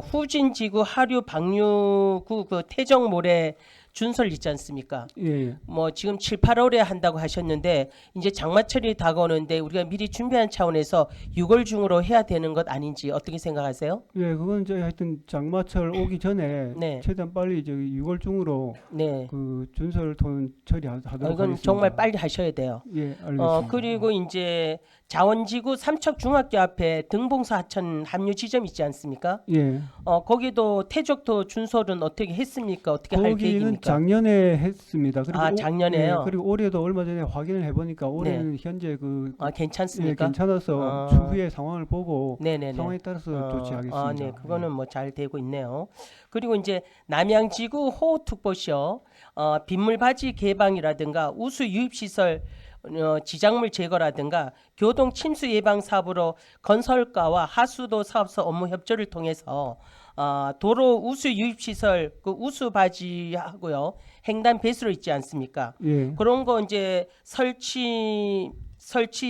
후진지구 하류 방류구 그 태정모래 준설 있지 않습니까? 예. 뭐 지금 7, 8월에 한다고 하셨는데 이제 장마철이 다가오는데 우리가 미리 준비한 차원에서 6월 중으로 해야 되는 것 아닌지 어떻게 생각하세요? 예, 그건 저희 하여튼 장마철 오기 전에 네. 최대한 빨리 저기 6월 중으로 네. 그 준설 돈 처리하도록 이건 하겠습니다. 정말 빨리 하셔야 돼요. 예, 알겠습니다. 그리고 이제 자원지구 삼척중학교 앞에 등봉사 하천 합류 지점 있지 않습니까? 예, 거기도 태적도 준설은 어떻게 했습니까? 어떻게 할 거기는 계획입니까? 작년에 했습니다. 그리고 작년에요? 예, 그리고 올해도 얼마 전에 확인을 해보니까 올해는 현재 그 예, 괜찮습니까? 괜찮아서 추후의 상황을 보고 네네네. 상황에 따라서 조치하겠습니다. 네, 그거는 뭐 잘 되고 있네요. 그리고 이제 남양지구 호우특보시요. 빗물바지 개방이라든가 우수 유입시설 지작물 제거라든가 교동 침수 예방 사업으로 건설가와 하수도 사업소 업무 협조를 통해서 도로 우수 유입시설 그 우수 바지하고요 횡단 배수로 있지 않습니까? 예, 그런 거 이제 설치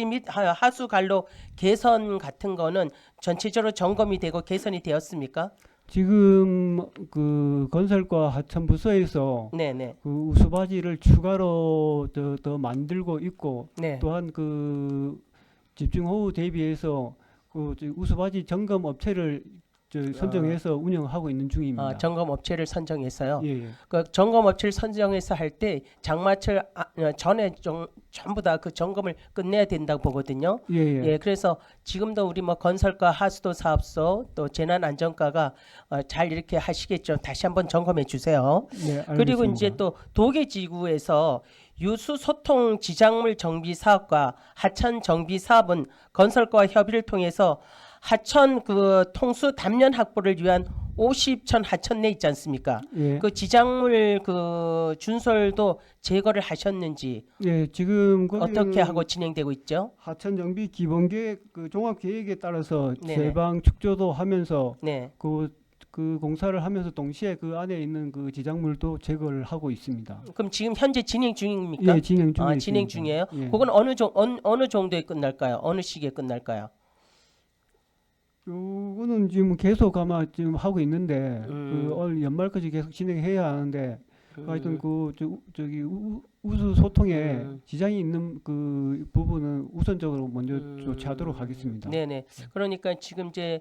및 하수 관로 개선 같은 거는 전체적으로 점검이 되고 개선이 되었습니까? 지금 그 건설과 하천 부서에서 네네. 그 우수바지를 추가로 더 만들고 있고 네. 또한 그 집중호우 대비해서 그 우수바지 점검 업체를 선정해서 운영하고 있는 중입니다. 점검 업체를 선정해서요. 예, 예. 그 점검 업체를 선정해서 할 때 장마철 전에 전부 다 그 점검을 끝내야 된다고 보거든요. 예, 예. 예, 그래서 지금도 우리 뭐 건설과 하수도 사업소 또 재난안전과가 잘 이렇게 하시겠죠. 다시 한번 점검해 주세요. 네, 알겠습니다. 그리고 이제 또 도계지구에서 유수 소통 지작물 정비 사업과 하천 정비 사업은 건설과와 협의를 통해서 하천 그 통수 담련 확보를 위한 50천 하천내 있지 않습니까? 예, 그 지작물 그 준설도 제거를 하셨는지 예, 지금 어떻게 하고 진행되고 있죠? 하천 정비 기본 계획 그 종합 계획에 따라서 네네. 제방 축조도 하면서 네. 그 공사를 하면서 동시에 그 안에 있는 그 지작물도 제거를 하고 있습니다. 그럼 지금 현재 진행 중입니까? 예, 진행 중에 진행 있습니다. 중이에요? 예. 그건 어느 정도에 끝날까요? 어느 시기에 끝날까요? 요거는 지금 계속 아마 지금 하고 있는데 그 올 연말까지 계속 진행해야 하는데 하여튼 그 저기 우수 소통에 지장이 있는 그 부분은 우선적으로 먼저 조치하도록 하겠습니다. 네네. 그러니까 지금 이제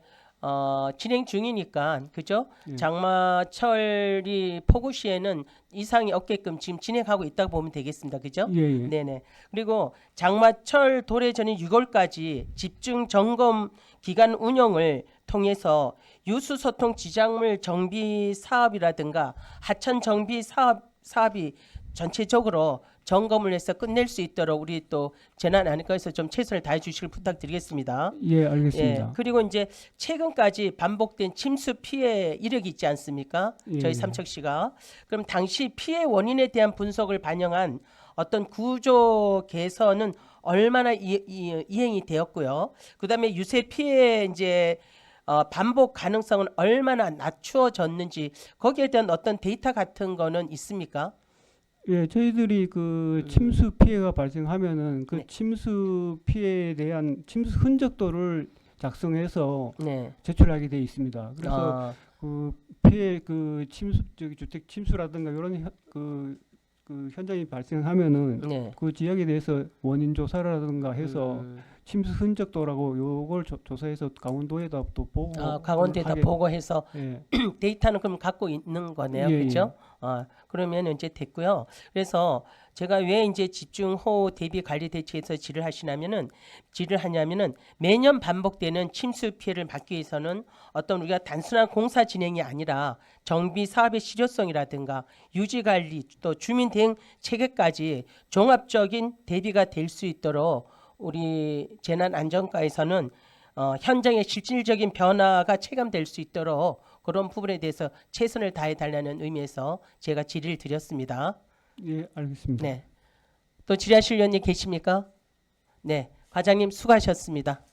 진행 중이니까 그죠? 예. 장마철이 폭우 시에는 이상이 없게끔 지금 진행하고 있다고 보면 되겠습니다. 그죠? 예, 예. 네네. 그리고 장마철 도래 전인 6월까지 집중 점검 기간 운영을 통해서 유수 소통 지작물 정비 사업이라든가 하천 정비 사업이 전체적으로 점검을 해서 끝낼 수 있도록 우리 또 재난안전과에서 좀 최선을 다해 주시길 부탁드리겠습니다. 예, 알겠습니다. 예, 그리고 이제 최근까지 반복된 침수 피해 이력이 있지 않습니까? 예. 저희 삼척시가 그럼 당시 피해 원인에 대한 분석을 반영한 어떤 구조 개선은 얼마나 이행이 되었고요. 그다음에 유세 피해 이제 반복 가능성은 얼마나 낮추어졌는지 거기에 대한 어떤 데이터 같은 거는 있습니까? 예, 저희들이 그 침수 피해가 발생하면은 그 네. 침수 피해에 대한 침수 흔적도를 작성해서 네. 제출하게 돼 있습니다. 그래서 아, 그 피해 그 침수 저기 주택 침수라든가 이런 그 현장이 발생하면은 네. 그 지역에 대해서 원인 조사라든가 해서 음. 침수 흔적도라고 요걸 조사해서 강원도에다 또 보고 강원도에다 하게- 보고해서 예, 데이터는 그럼 갖고 있는 거네요, 예, 그렇죠? 그러면 이제 됐고요. 그래서 제가 왜 이제 집중호우 대비 관리 대책에서 질을 하냐면은 매년 반복되는 침수 피해를 막기 위해서는 어떤 우리가 단순한 공사 진행이 아니라 정비 사업의 실효성이라든가 유지 관리 또 주민 대응 체계까지 종합적인 대비가 될 수 있도록 우리 재난안전과에서는 현장의 실질적인 변화가 체감될 수 있도록 그런 부분에 대해서 최선을 다해 달라는 의미에서 제가 질의를 드렸습니다. 예, 알겠습니다. 네. 또 질의하실 의원님 계십니까? 네. 과장님 수고하셨습니다.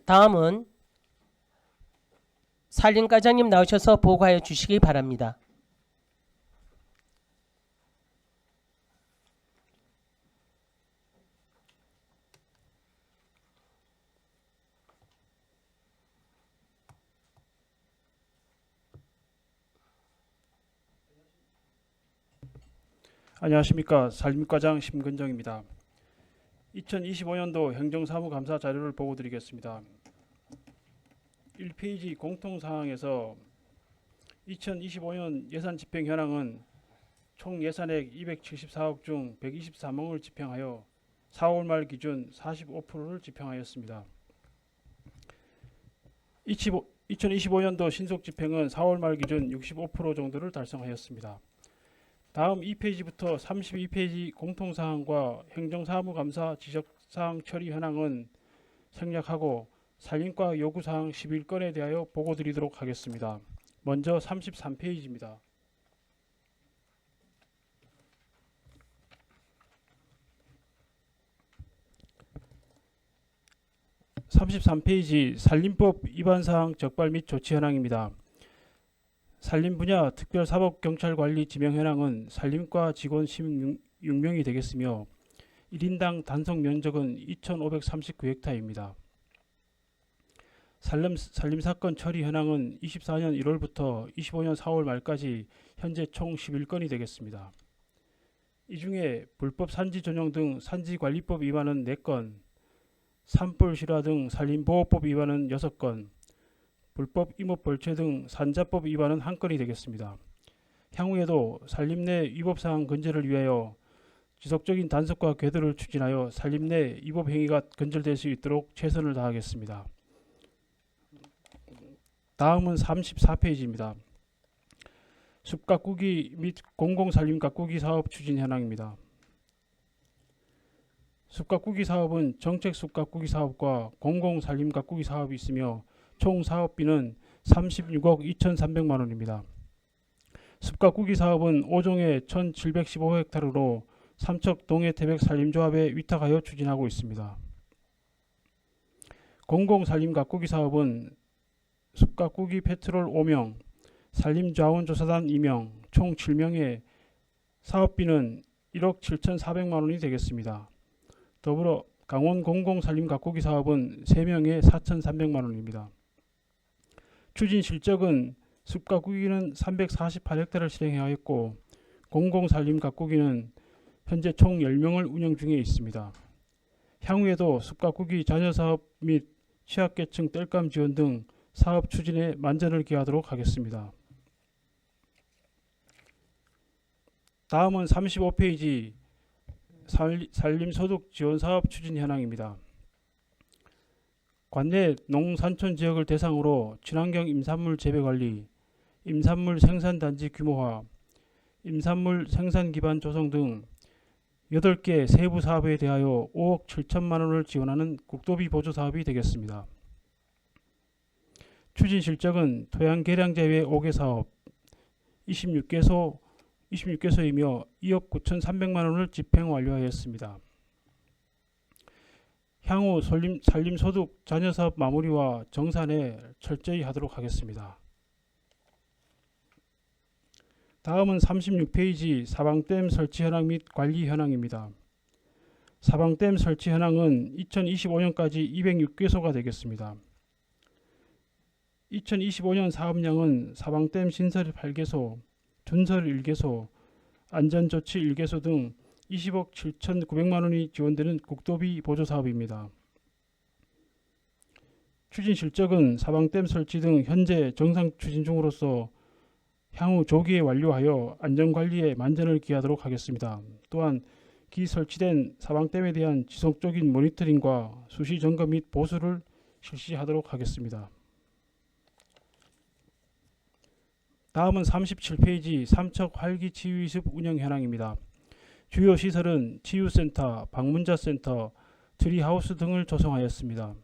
다음은 산림과장님 나오셔서 보고하여 주시기 바랍니다. 안녕하십니까. 산림과장 심근정입니다. 2025년도 행정사무감사 자료를 보고 드리겠습니다. 1페이지 공통사항에서 2025년 예산 집행 현황은 총 예산액 274억 중 123억을 집행하여 4월 말 기준 45%를 집행하였습니다. 2025년도 신속 집행은 4월 말 기준 65% 정도를 달성하였습니다. 다음 2페이지부터 32페이지 공통사항과 행정사무감사 지적사항 처리 현황은 생략하고 산림과 요구사항 11건에 대하여 보고드리도록 하겠습니다. 먼저 33페이지입니다. (33페이지) 산림법 위반사항 적발 및 조치 현황입니다. 산림 분야 특별사법경찰관리 지명 현황은 산림과 직원 16명이 되겠으며 1인당 단속 면적은 2,539헥타입니다. 산림사건 처리 현황은 24년 1월부터 25년 4월 말까지 현재 총 11건이 되겠습니다. 이 중에 불법 산지 전용 등 산지관리법 위반은 4건, 산불 실화 등 산림보호법 위반은 6건, 불법 임업 벌채 등 산자법 위반은 1건이 되겠습니다. 향후에도 산림 내 위법사항 근절을 위하여 지속적인 단속과 궤도를 추진하여 산림 내 위법 행위가 근절될 수 있도록 최선을 다하겠습니다. 다음은 34페이지입니다. 숲가꾸기 및 공공산림 가꾸기 사업 추진 현황입니다. 숲가꾸기 사업은 정책 숲가꾸기 사업과 공공산림 가꾸기 사업이 있으며 총 사업비는 36억 2,300만 원입니다. 숲가꾸기 사업은 5종의 1,715헥타르로 삼척 동해태백 산림조합에 위탁하여 추진하고 있습니다. 공공산림 가꾸기 사업은 숲가꾸기 패트롤 5명, 산림자원조사단 2명, 총 7명의 사업비는 1억 7,400만 원이 되겠습니다. 더불어 강원 공공산림 가꾸기 사업은 3명에 4,300만 원입니다. 추진 실적은 숲가꾸기는 348헥타를 실행하였고 공공산림 가꾸기는 현재 총 10명을 운영 중에 있습니다. 향후에도 숲가꾸기 자녀사업 및 취약계층 땔감 지원 등 사업 추진에 만전을 기하도록 하겠습니다. 다음은 35페이지 산림소득 지원사업 추진 현황입니다. 관내 농산촌 지역을 대상으로 친환경 임산물 재배관리, 임산물 생산단지 규모화, 임산물 생산 기반 조성 등 8개 세부 사업에 대하여 5억 7천만 원을 지원하는 국도비 보조 사업이 되겠습니다. 추진 실적은 토양 개량 제외 5개 사업 26개소이며 2억 9,300만 원을 집행 완료하였습니다. 향후 산림소득 자녀사업 마무리와 정산에 철저히 하도록 하겠습니다. 다음은 36페이지 사방댐 설치 현황 및 관리 현황입니다. 사방댐 설치 현황은 2025년까지 206개소가 되겠습니다. 2025년 사업량은 사방댐 신설 8개소, 준설 1개소, 안전조치 1개소 등 20억 7,900만 원이 지원되는 국도비 보조 사업입니다. 추진 실적은 사방댐 설치 등 현재 정상 추진 중으로서 향후 조기에 완료하여 안전관리에 만전을 기하도록 하겠습니다. 또한 기 설치된 사방댐에 대한 지속적인 모니터링과 수시 점검 및 보수를 실시하도록 하겠습니다. 다음은 37페이지 삼척 활기치유이습 운영 현황입니다. 주요 시설은 치유센터, 방문자센터, 트리하우스 등을 조성하였습니다.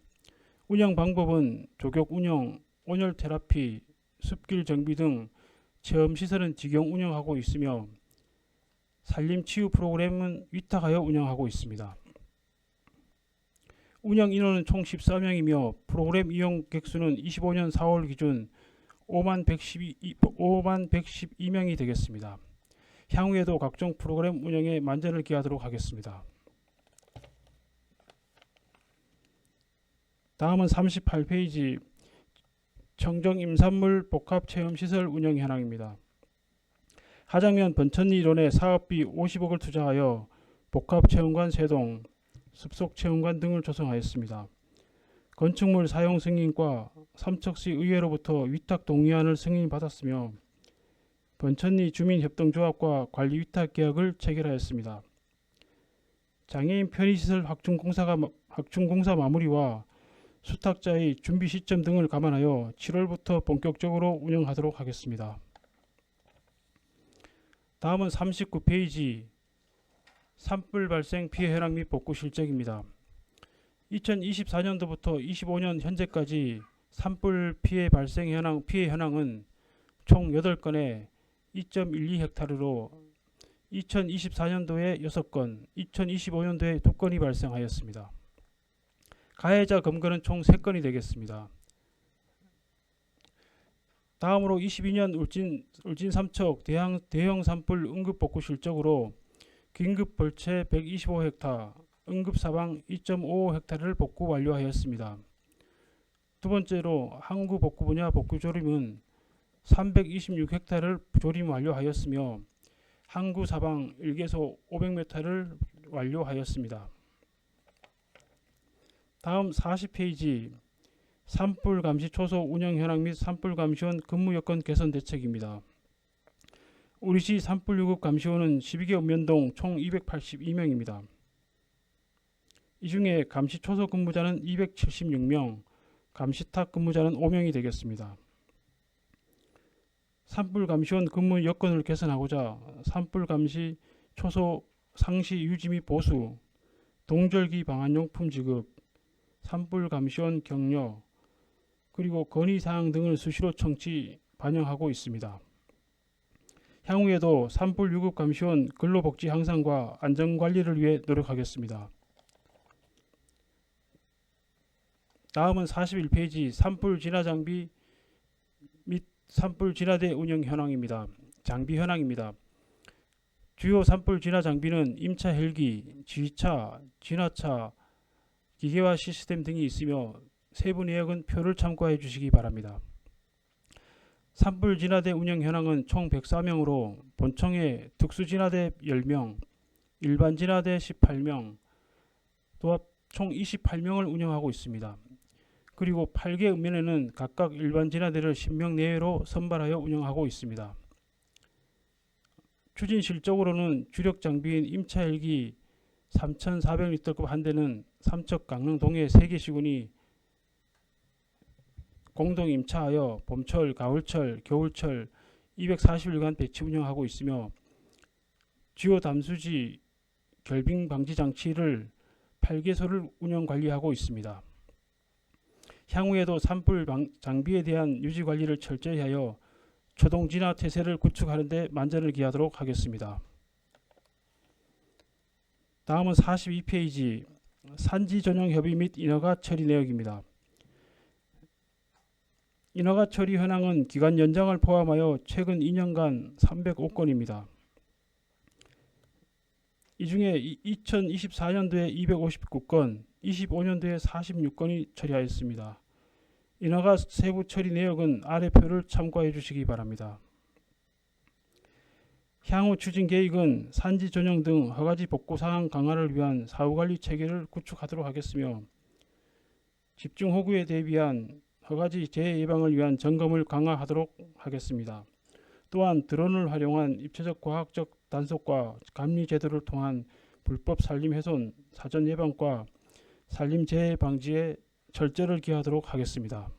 운영 방법은 조격 운영, 온열 테라피, 숲길 정비 등 체험시설은 직영 운영하고 있으며 산림치유 프로그램은 위탁하여 운영하고 있습니다. 운영 인원은 총 14명이며 프로그램 이용 객수는 25년 4월 기준 5만 112명이 되겠습니다. 향후에도 각종 프로그램 운영에 만전을 기하도록 하겠습니다. 다음은 38페이지 청정 임산물 복합체험시설 운영 현황입니다. 하장면 번천리 일원에 사업비 50억을 투자하여 복합체험관 3동, 습속체험관 등을 조성하였습니다. 건축물 사용 승인과 삼척시 의회로부터 위탁 동의안을 승인받았으며 번천리 주민협동조합과 관리 위탁 계약을 체결하였습니다. 장애인 편의시설 확충공사 마무리와 수탁자의 준비 시점 등을 감안하여 7월부터 본격적으로 운영하도록 하겠습니다. 다음은 39페이지 산불 발생 피해 현황 및 복구 실적입니다. 2024년도부터 25년 현재까지 산불 피해 발생 피해 현황은 총 8건에 2.12헥타르로 2024년도에 6건, 2025년도에 2건이 발생하였습니다. 가해자 검거는 총 3건이 되겠습니다. 다음으로 22년 울진 삼척 대형 산불 응급 복구 실적으로 긴급 벌채 125헥타, 응급 사방 2.55헥타를 복구 완료하였습니다. 두 번째로 항구 복구 분야 복구 조림은 326헥타를 조림 완료하였으며 항구 사방 1개소 500m를 완료하였습니다. 다음 40페이지 산불 감시 초소 운영 현황 및 산불 감시원 근무 여건 개선 대책입니다. 우리시 산불 유급 감시원은 12개 읍면동 총 282명입니다. 이 중에 감시 초소 근무자는 276명, 감시탑 근무자는 5명이 되겠습니다. 산불 감시원 근무 여건을 개선하고자 산불 감시 초소 상시 유지 및 보수, 동절기 방한용품 지급, 산불 감시원 격려, 그리고 건의사항 등을 수시로 청취 반영하고 있습니다. 향후에도 산불 유급 감시원 근로복지 향상과 안전관리를 위해 노력하겠습니다. 다음은 41페이지 산불 진화 장비 및 산불 진화대 운영 현황입니다. 장비 현황입니다. 주요 산불 진화 장비는 임차 헬기, 지휘차, 진화차, 기계화 시스템 등이 있으며 세부 내역은 표를 참고해 주시기 바랍니다. 산불 진화대 운영 현황은 총 104명으로 본청에 특수진화대 10명, 일반 진화대 18명, 도합 총 28명을 운영하고 있습니다. 그리고 8개 읍면에는 각각 일반 진화대를 10명 내외로 선발하여 운영하고 있습니다. 추진 실적으로는 주력 장비인 임차 헬기 3,400리터급 한 대는 삼척 강릉 동해 3개 시군이 공동 임차하여 봄철, 가을철, 겨울철 240일간 배치 운영하고 있으며 주요 담수지 결빙 방지 장치를 8개소를 운영 관리하고 있습니다. 향후에도 산불 장비에 대한 유지 관리를 철저히 하여 초동 진화 태세를 구축하는 데 만전을 기하도록 하겠습니다. 다음은 42페이지 산지 전용 협의 및 인허가 처리 내역입니다. 인허가 처리 현황은 기간 연장을 포함하여 최근 2년간 305건입니다. 이 중에 2024년도에 259건, 25년도에 46건이 처리하였습니다. 인허가 세부 처리 내역은 아래 표를 참고해 주시기 바랍니다. 향후 추진 계획은 산지 전용 등 허가지 복구 사항 강화를 위한 사후관리 체계를 구축하도록 하겠으며 집중호구에 대비한 허가지 재해 예방을 위한 점검을 강화하도록 하겠습니다. 또한 드론을 활용한 입체적 과학적 단속과 감리 제도를 통한 불법 산림 훼손 사전 예방과 산림 재해 방지에 철저를 기하도록 하겠습니다.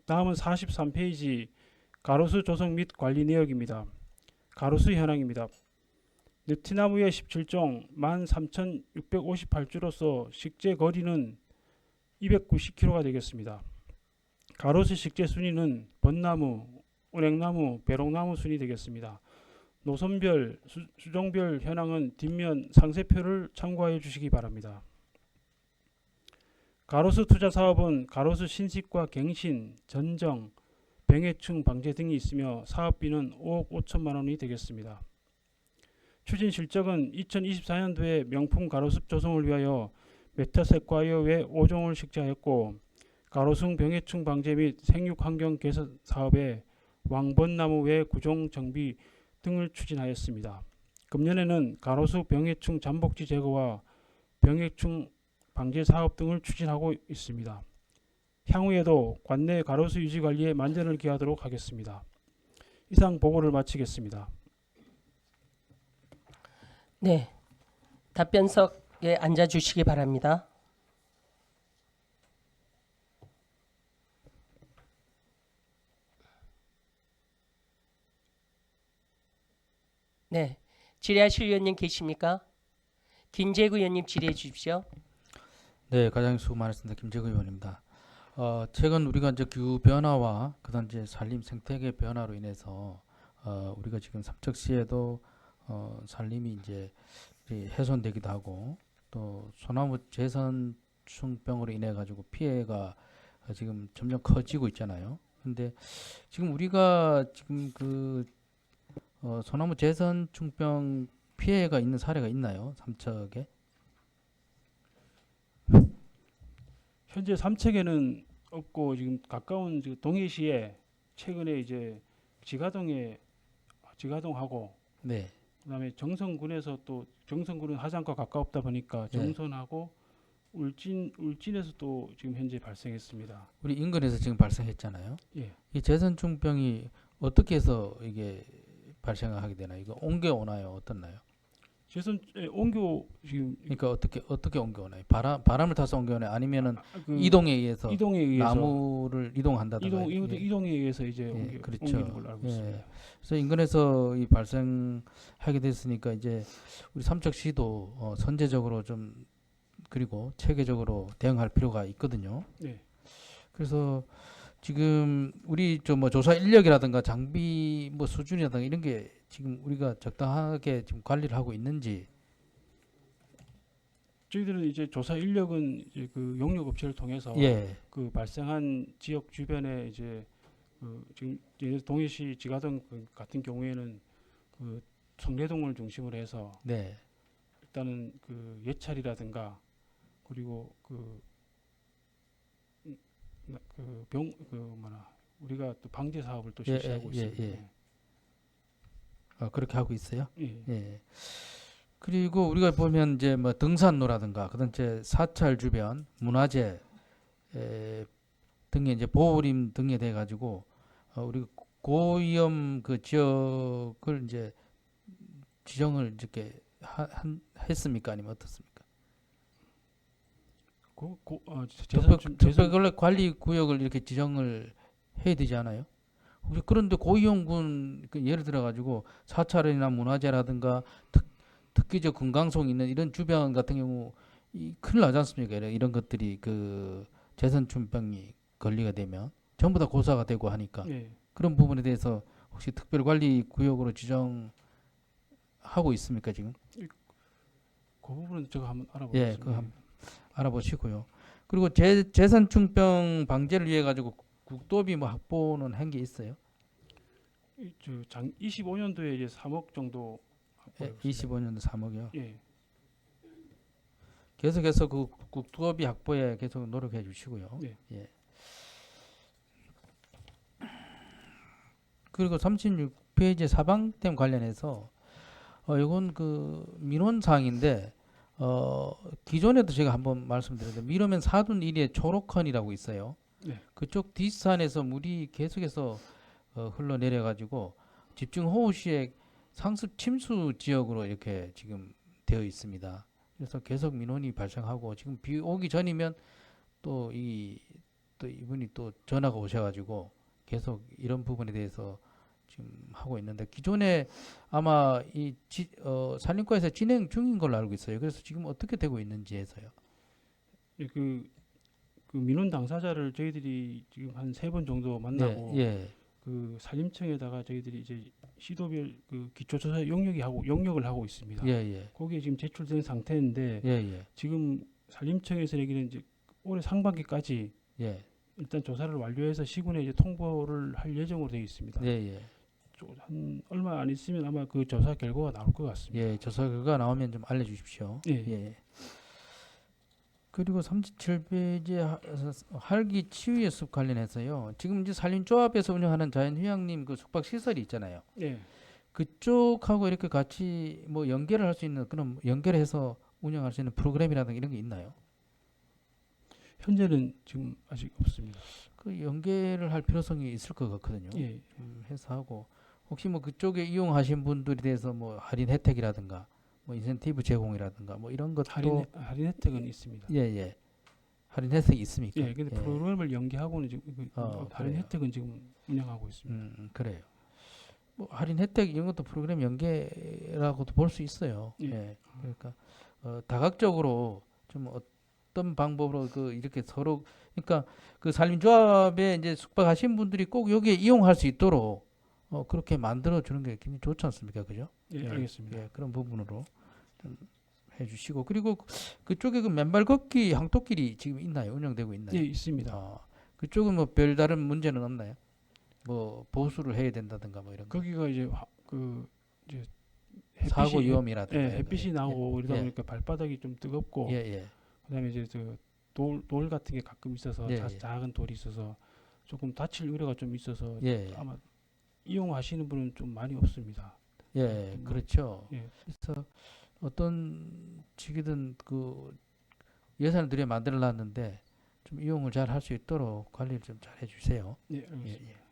다음은 43페이지 가로수 조성 및 관리 내역입니다. 가로수 현황입니다. 느티나무의 17종 13,658주로서 식재 거리는 290km가 되겠습니다. 가로수 식재 순위는 벚나무, 은행나무, 배롱나무 순이 되겠습니다. 노선별, 수종별 현황은 뒷면 상세표를 참고하여 주시기 바랍니다. 가로수 투자 사업은 가로수 신식과 갱신, 전정, 병해충 방제 등이 있으며 사업비는 5억 5천만 원이 되겠습니다. 추진 실적은 2024년도에 명품 가로숲 조성을 위하여 메타세콰이어 외 5종을 식재하였고 가로수 병해충 방제 및 생육 환경 개선 사업에 왕벚나무 외 9종 정비 등을 추진하였습니다. 금년에는 가로수 병해충 잠복지 제거와 병해충 방제 사업 등을 추진하고 있습니다. 향후에도 관내 가로수 유지 관리에 만전을 기하도록 하겠습니다. 이상 보고를 마치겠습니다. 네, 답변석에 앉아주시기 바랍니다. 네, 질의하실 의원님 계십니까? 김재구 의원님 질의해 주십시오. 네, 가장 수고 많으셨습니다. 김재구 의원입니다. 최근 우리가 이제 기후 변화와 그다음 이제 산림 생태계 변화로 인해서 우리가 지금 삼척시에도 산림이 이제 훼손되기도 하고 또 소나무 재선충병으로 인해 가지고 피해가 지금 점점 커지고 있잖아요. 근데 지금 우리가 지금 그 소나무 재선충병 피해가 있는 사례가 있나요? 삼척에? 현재 삼척에는 없고 지금 가까운 동해시에 최근에 이제 지가동하고 네. 그다음에 정선군에서 또 정선군은 하장과 가까웠다 보니까 네. 정선하고 울진에서 또 지금 현재 발생했습니다. 우리 인근에서 지금 발생했잖아요. 예. 이 재선충병이 어떻게 해서 이게 발생하게 되나요? 이거 옮겨오나요? 어떻나요? 옮겨 지금 그러니까 어떻게 옮겨오나요? 바람을 타서 옮겨오나요? 아니면은 그 이동에 의해서 이동에 의해서 나무를 이동한다든가. 이동에 의해서 이제 그렇죠. 옮기는 걸로 알고 예. 있습니다. 그래서 인근에서 이 발생하게 됐으니까 이제 우리 삼척시도 선제적으로 좀 그리고 체계적으로 대응할 필요가 있거든요. 네. 그래서 지금 우리 뭐 조사 인력이라든가 장비 뭐 수준이라든가 이런 게 지금 우리가 적당하게 지금 관리를 하고 있는지. 저희들은 이제 조사 인력은 이제 그 용역 업체를 통해서 예. 그 발생한 지역 주변에 이제 지금 동해시 지가동 같은 경우에는 그 성내동을 중심으로 해서 네. 일단은 그 예찰이라든가 그리고 우리가 또 방제 사업을 또 실시하고 있습니다. 그렇게 하고 있어요. 예. 예. 그리고 우리가 보면 이제 뭐 등산로라든가 그다음 이제 사찰 주변 문화재 등에 이제 보호림 등에 대해 가지고 우리 고위험 그 지역을 이제 지정을 이렇게 했습니까? 아니면 어떻습니까? 재선 특별 관리 구역을 이렇게 지정을 해야 되지 않아요? 혹시 그런데 고위험군 그 예를 들어 가지고 사찰이나 문화재라든가 특기적 건강성 있는 이런 주변 같은 경우 큰일 나지 않습니까? 이런 것들이 그 재선충병이 관리가 되면 전부 다 고사가 되고 하니까 예. 그런 부분에 대해서 혹시 특별관리구역으로 지정하고 있습니까 지금? 그 부분은 제가 한번 예, 알아보겠습니다. 그거 한번 알아보시고요. 그리고 재선충병 방제를 위해 가지고 국도비 뭐 확보는 한 게 있어요? 25년도에 이제 3억 정도 예, 확보했습니다. 25년도 3억이요. 예. 계속해서 그 국도비 확보에 계속 노력해 주시고요. 네. 예. 그리고 36페이지 사방댐 관련해서 이건 그 민원 사항인데 기존에도 제가 한번 말씀드렸는데 미러면 사둔 1의 초록헌이라고 있어요. 네. 그쪽 뒷산에서 물이 계속해서 흘러내려 가지고 집중호우 시에 상습 침수 지역으로 이렇게 지금 되어 있습니다. 그래서 계속 민원이 발생하고 지금 비 오기 전이면 또 이분이 또 전화가 오셔가지고 계속 이런 부분에 대해서 지금 하고 있는데 기존에 아마 산림과에서 진행 중인 걸로 알고 있어요. 그래서 지금 어떻게 되고 있는지 해서요. 예, 그 민원 당사자를 저희들이 지금 한 3번 정도 만나고 예, 그 산림청에다가 저희들이 이제 시도별 그 기초조사 용역을 하고 있습니다. 예. 거기에 지금 제출된 상태인데 예. 지금 산림청에서 얘기는 이제 올해 상반기까지 예. 일단 조사를 완료해서 시군에 이제 통보를 할 예정으로 되어 있습니다. 예. 한 얼마 안 있으면 아마 그 조사 결과가 나올 것 같습니다. 예. 조사 결과 나오면 좀 알려주십시오. 예. 그리고 37페이지 할기 치유의 숲 관련해서요. 지금 이제 산림조합에서 운영하는 자연휴양림 그 숙박 시설이 있잖아요. 예. 그쪽하고 이렇게 같이 뭐 연계를 할 수 있는 그런 연결해서 운영할 수 있는 프로그램이라든가 이런 게 있나요? 현재는 지금 아직 없습니다. 그 연계를 할 필요성이 있을 것 같거든요. 예. 해서 하고 혹시 뭐 그쪽에 이용하신 분들에 대해서 뭐 할인 혜택이라든가 뭐 인센티브 제공이라든가 뭐 이런 것도 할인 혜택은 있습니다. 예. 할인 혜택이 있습니까? 예. 근데 프로그램을 연계하고는 지금 할인 그래요. 혜택은 지금 운영하고 있습니다. 그래요. 뭐 할인 혜택 이런 것도 프로그램 연계라고도 볼 수 있어요. 예. 예. 그러니까 다각적으로 좀 어떤 방법으로 그 이렇게 서로 그러니까 그 산림조합에 이제 숙박하신 분들이 꼭 여기에 이용할 수 있도록 그렇게 만들어 주는 게 굉장히 좋지 않습니까? 그죠? 예, 알겠습니다. 예, 그런 부분으로 좀 해주시고 그리고 그쪽에 그 맨발 걷기 항토길이 지금 있나요? 운영되고 있나요? 예, 있습니다. 그쪽은 뭐 별다른 문제는 없나요? 뭐 보수를 해야 된다든가 뭐 이런 거. 거기가 이제 이제 사고 위험이라든가 예, 햇빛이 나오고 이러다 예. 보니까 발바닥이 좀 뜨겁고 예. 그다음에 이제 돌 같은 게 가끔 있어서 예. 작은 돌이 있어서 조금 다칠 우려가 좀 있어서 예. 아마 이용하시는 분은 좀 많이 없습니다. 예, 그렇죠. 예. 그래서 어떤 직이든 그 예산을 들여 만들어 놨는데 좀 이용을 잘 할 수 있도록 관리를 좀 잘 해주세요. 예, 알겠습니다.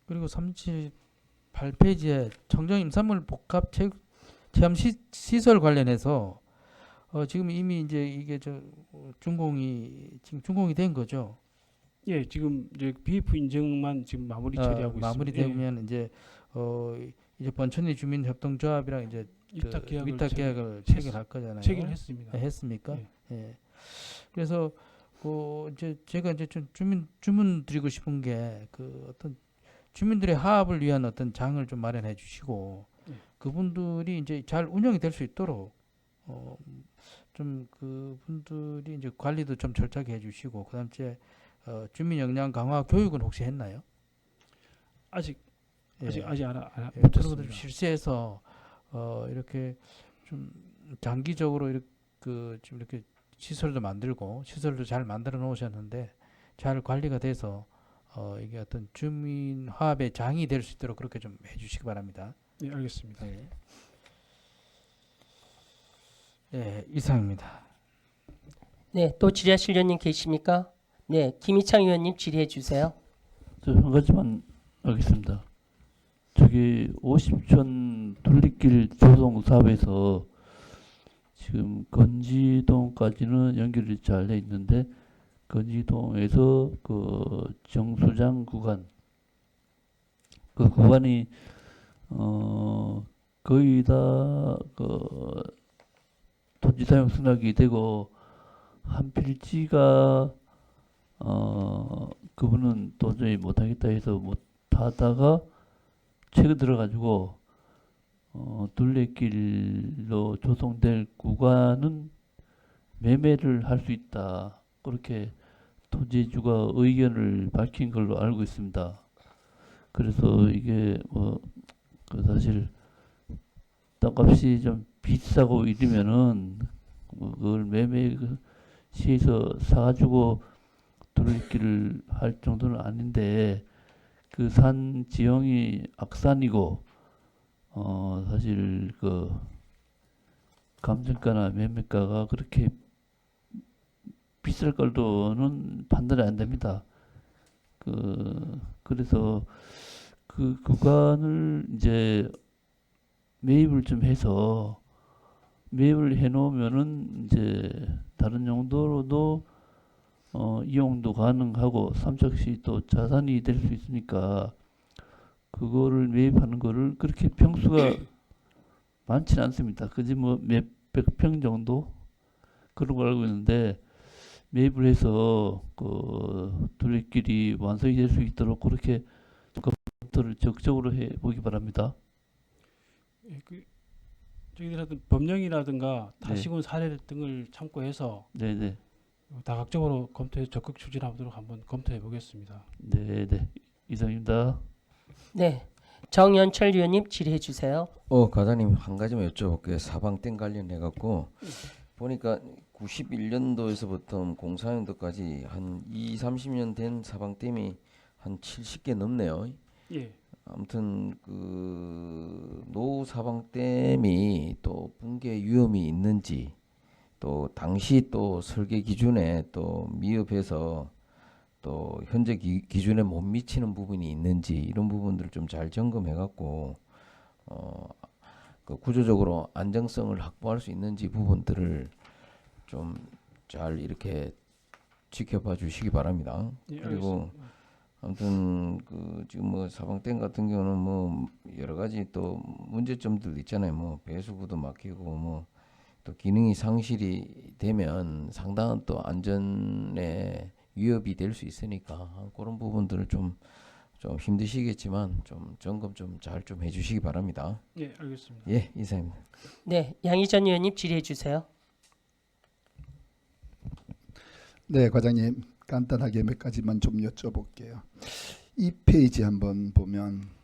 그리고 38페이지에 청정 임산물 복합 체험 시설 관련해서 지금 이미 이제 이게 준공이 된 거죠. 예, 지금 이제 BF 인증만 지금 마무리 처리하고 있습니다. 마무리되면 이제 번천리 주민협동조합이랑 이제 위탁 위탁 계약을 체결할 거잖아요. 체결했습니다. 했습니까? 예. 예. 그래서 이제 제가 이제 좀 주문 드리고 싶은 게 그 어떤 주민들의 화합을 위한 어떤 장을 좀 마련해 주시고 예. 그분들이 이제 잘 운영이 될 수 있도록 좀 그분들이 이제 관리도 좀 철저하게 해주시고 그다음에 주민 역량 강화 교육은 혹시 했나요? 아직 안 그리고 좀 못했습니다. 실시해서 이렇게 좀 장기적으로 좀 이렇게 시설도 만들고 시설도 잘 만들어 놓으셨는데 잘 관리가 돼서 이게 어떤 주민 화합의 장이 될 수 있도록 그렇게 좀 해주시기 바랍니다. 네, 알겠습니다. 네, 이상입니다. 네, 또 질의하실 의원님 계십니까? 네, 김희창 의원님 질의해 주세요. 저 한 가지만 하겠습니다. 저기 50촌 둘리길 조성 사업에서 지금 건지동까지는 연결이 잘 돼 있는데 거지동에서 그 정수장 구간 그 구간이 거의 다 그 토지 사용 승낙이 되고 한 필지가 그분은 도저히 못하겠다 해서 못하다가 최근 들어가지고 둘레길로 조성될 구간은 매매를 할 수 있다. 그렇게 토지주가 의견을 밝힌 걸로 알고 있습니다. 그래서 이게 그 사실 땅값이 좀 비싸고 이러면은 그걸 매매 시에서 사가지고 둘레길을 할 정도는 아닌데 그 산 지형이 악산이고 사실 그 감정가나 매매가가 그렇게 비쌀 걸로는 판단이 안 됩니다. 그래서 그 구간을 이제 매입을 좀 해서 매입을 해놓으면은 이제 다른 용도로도 이용도 가능하고 삼척시 또 자산이 될 수 있으니까 그거를 매입하는 거를 그렇게 평수가 많지는 않습니다. 그지 뭐 몇백 평 정도 그런 걸 알고 있는데 매입을 해서 그 둘레길이 완성이 될 수 있도록 그렇게 검토를 적극적으로 해 보기 바랍니다. 예, 그 저희들한테 법령이라든가 네. 타시군 사례 등을 참고해서 네네. 다각적으로 검토해 적극 추진하도록 한번 검토해 보겠습니다. 네네. 이상입니다. 네, 정연철 의원님 질의해 주세요. 과장님 한 가지만 여쭤볼게요. 사방댐 관련해 갖고 보니까 91년도에서부터 04년도까지 한 30년 된 사방댐이 한 70개 넘네요. 예, 아무튼 그 노후 사방댐이 또 붕괴 위험이 있는지 또 당시 또 설계 기준에 또 미흡해서 또 현재 기준에 못 미치는 부분이 있는지 이런 부분들을 좀 잘 점검해 갖고 그 구조적으로 안정성을 확보할 수 있는지 부분들을 좀 잘 이렇게 지켜봐 주시기 바랍니다. 예, 그리고 알겠습니다. 아무튼 그 지금 뭐 사방댐 같은 경우는 뭐 여러 가지 또 문제점들도 있잖아요. 뭐 배수구도 막히고 뭐 또 기능이 상실이 되면 상당한 또 안전에 위협이 될 수 있으니까 그런 부분들을 좀 힘드시겠지만 좀 점검 좀 잘 좀 해주시기 바랍니다. 예, 알겠습니다. 예, 이상입니다. 네, 양희전 의원님 질의해 주세요. 네, 과장님 간단하게 몇 가지만 좀 여쭤볼게요. 이 페이지 한번 보면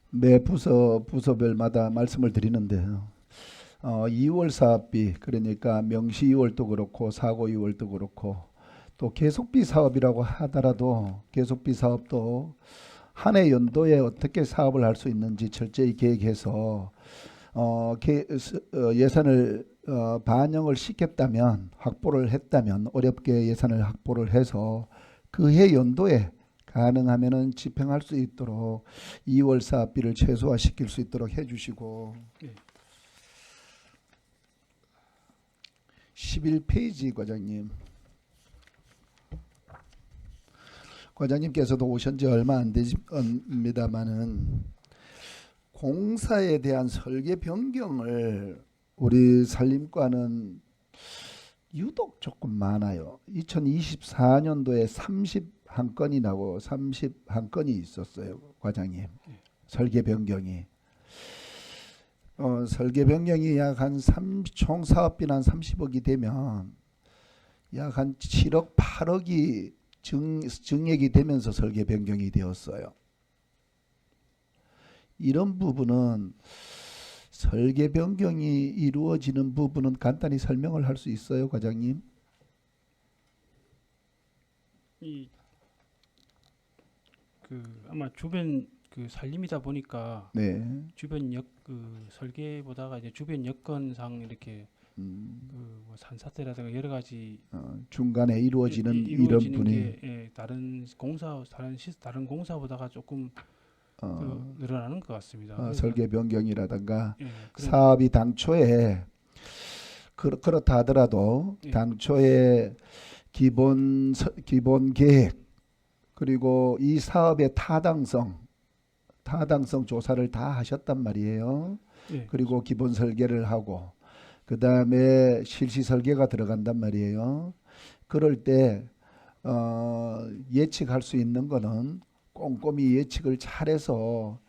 매 부서별마다 말씀을 드리는데요. 2월 사업비 그러니까 명시 2월도 그렇고 사고 2월도 그렇고 또 계속비 사업이라고 하더라도 계속비 사업도 한 해 연도에 어떻게 사업을 할 수 있는지 철저히 계획해서 예산을 반영을 시켰다면 확보를 했다면 어렵게 예산을 확보를 해서 그 해 연도에 가능하면은 집행할 수 있도록 2월 사업비를 최소화시킬 수 있도록 해주시고 예. 11페이지 과장님. 과장님께서도 오신 지 얼마 안 됩니다만은 공사에 대한 설계 변경을 우리 산림과는 유독 조금 많아요. 2024년도에 31건이 나고 31건이 있었어요, 과장님. 설계 변경이. 설계 변경이 약 한 총 사업비는 한 30억이 되면 약 한 7억, 8억이 증액이 되면서 설계 변경이 되었어요. 이런 부분은 설계 변경이 이루어지는 부분은 간단히 설명을 할 수 있어요, 과장님? 아마 주변 그 산림이다 보니까 네. 주변 설계보다가 이제 주변 여건상 이렇게 뭐 산사태라든가 여러 가지 중간에 이루어지는 이런 이루어지는 분이 게 다른 공사보다가 조금 늘어나는 것 같습니다. 그래서 설계 변경이라든가 예, 사업이 당초에 그렇다 하더라도 예. 당초에 기본 계획 그리고 이 사업의 타당성 조사를 다 하셨단 말이에요. 예. 그리고 기본 설계를 하고 그 다음에 실시 설계가 들어간단 말이에요. 그럴 때 예측할 수 있는 거는 꼼꼼히 예측을 잘해서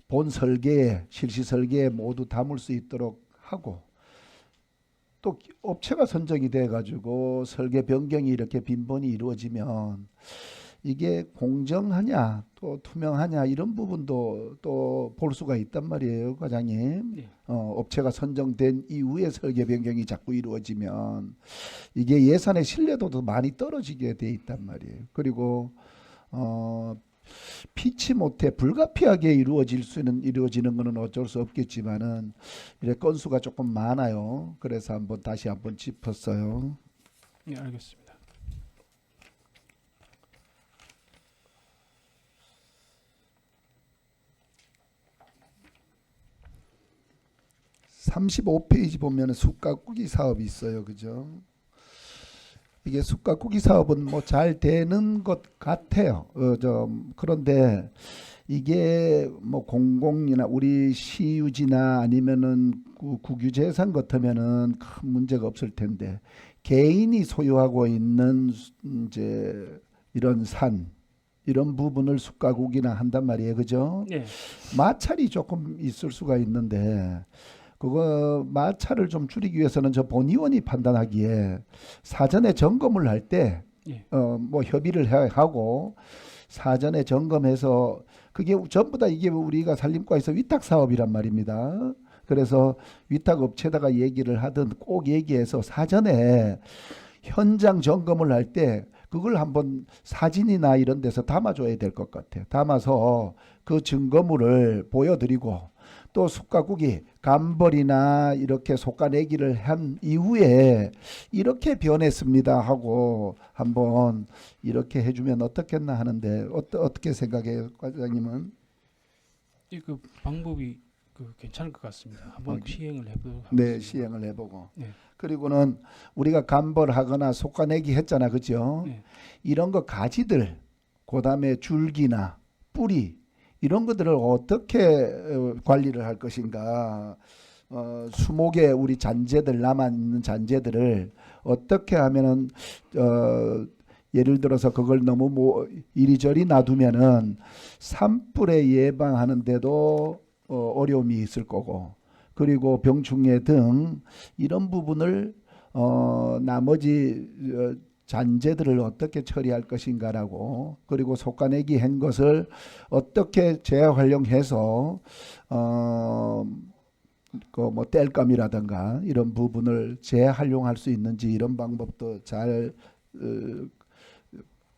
본 설계에 실시 설계에 모두 담을 수 있도록 하고 또 업체가 선정이 돼 가지고 설계 변경이 이렇게 빈번히 이루어지면 이게 공정하냐 또 투명하냐 이런 부분도 또 볼 수가 있단 말이에요, 과장님. 네. 업체가 선정된 이후에 설계 변경이 자꾸 이루어지면 이게 예산의 신뢰도도 많이 떨어지게 돼 있단 말이에요. 그리고 피치 못해 불가피하게 이루어지는 것은 어쩔 수 없겠지만은 이래 건수가 조금 많아요. 그래서 다시 한번 짚었어요. 네, 알겠습니다. 35페이지 보면 숯가꾸기 사업이 있어요. 그죠? 이게 숯가꾸기 사업은 뭐 잘 되는 것 같아요. 그런데 이게 뭐 공공이나 우리 시유지나 아니면은 국유재산 같으면은 큰 문제가 없을 텐데 개인이 소유하고 있는 이제 이런 산 이런 부분을 숯가꾸기나 한단 말이에요. 그죠? 네. 마찰이 조금 있을 수가 있는데 그거 마찰을 좀 줄이기 위해서는 저 본의원이 판단하기에 사전에 점검을 할 때 예. 뭐 협의를 하고 사전에 점검해서 그게 전부 다 이게 우리가 산림과에서 위탁 사업이란 말입니다. 그래서 위탁 업체다가 얘기를 하든 꼭 얘기해서 사전에 현장 점검을 할 때 그걸 한번 사진이나 이런 데서 담아줘야 될 것 같아요. 담아서 그 증거물을 보여드리고 또 숯가꾸기 감벌이나 이렇게 솎아내기를 한 이후에 이렇게 변했습니다 하고 한번 이렇게 해주면 어떻겠나 하는데 어떻게 생각해요, 과장님은? 그 방법이 괜찮을 것 같습니다. 한번 시행을 해보도록 네, 하겠습니다. 시행을 해보고. 네. 그리고는 우리가 감벌하거나 솎아내기 했잖아, 그죠? 네. 이런 거 가지들, 그다음에 줄기나 뿌리 이런 것들을 어떻게 관리를 할 것인가? 수목의 우리 잔재들 남아 있는 잔재들을 어떻게 하면은 예를 들어서 그걸 너무 이리저리 놔두면은 산불에 예방하는데도 어려움이 있을 거고, 그리고 병충해 등 이런 부분을 나머지 잔재들을 어떻게 처리할 것인가라고, 그리고 솎아내기 한 것을 어떻게 재활용해서 그 뭐 땔감이라든가 이런 부분을 재활용할 수 있는지 이런 방법도 잘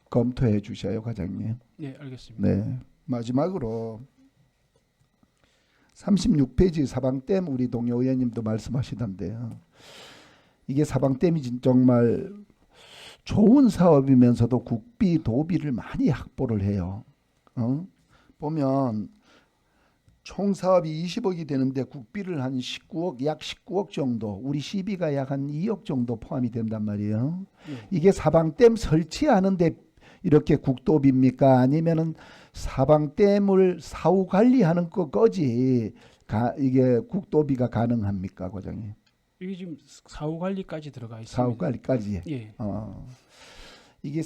검토해 주셔요, 과장님. 네, 알겠습니다. 네. 마지막으로 36페이지 사방댐 우리 동료 의원님도 말씀하시던데요. 이게 사방댐이 정말 좋은 사업이면서도 국비, 도비를 많이 확보를 해요. 보면 총 사업이 20억이 되는데 국비를 한 19억, 약 19억 정도, 우리 시비가 약 한 2억 정도 포함이 된단 말이에요. 네. 이게 사방댐 설치하는데 이렇게 국도비입니까? 아니면은 사방댐을 사후 관리하는 것까지 이게 국도비가 가능합니까, 과장님? 이게 지금 사후 관리까지 들어가 있습니다. 사후 관리까지. 예. 이게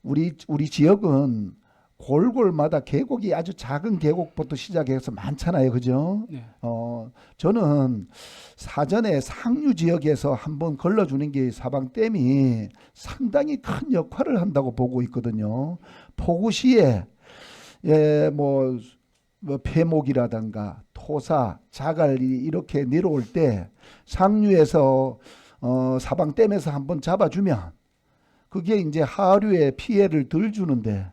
우리 지역은 골골마다 계곡이 아주 작은 계곡부터 시작해서 많잖아요, 그죠? 네. 저는 사전에 상류 지역에서 한번 걸러주는 게 사방댐이 상당히 큰 역할을 한다고 보고 있거든요. 폭우시에 뭐 폐목이라든가 토사, 자갈이 이렇게 내려올 때 상류에서 사방댐에서 한번 잡아주면 그게 이제 하류에 피해를 덜 주는데,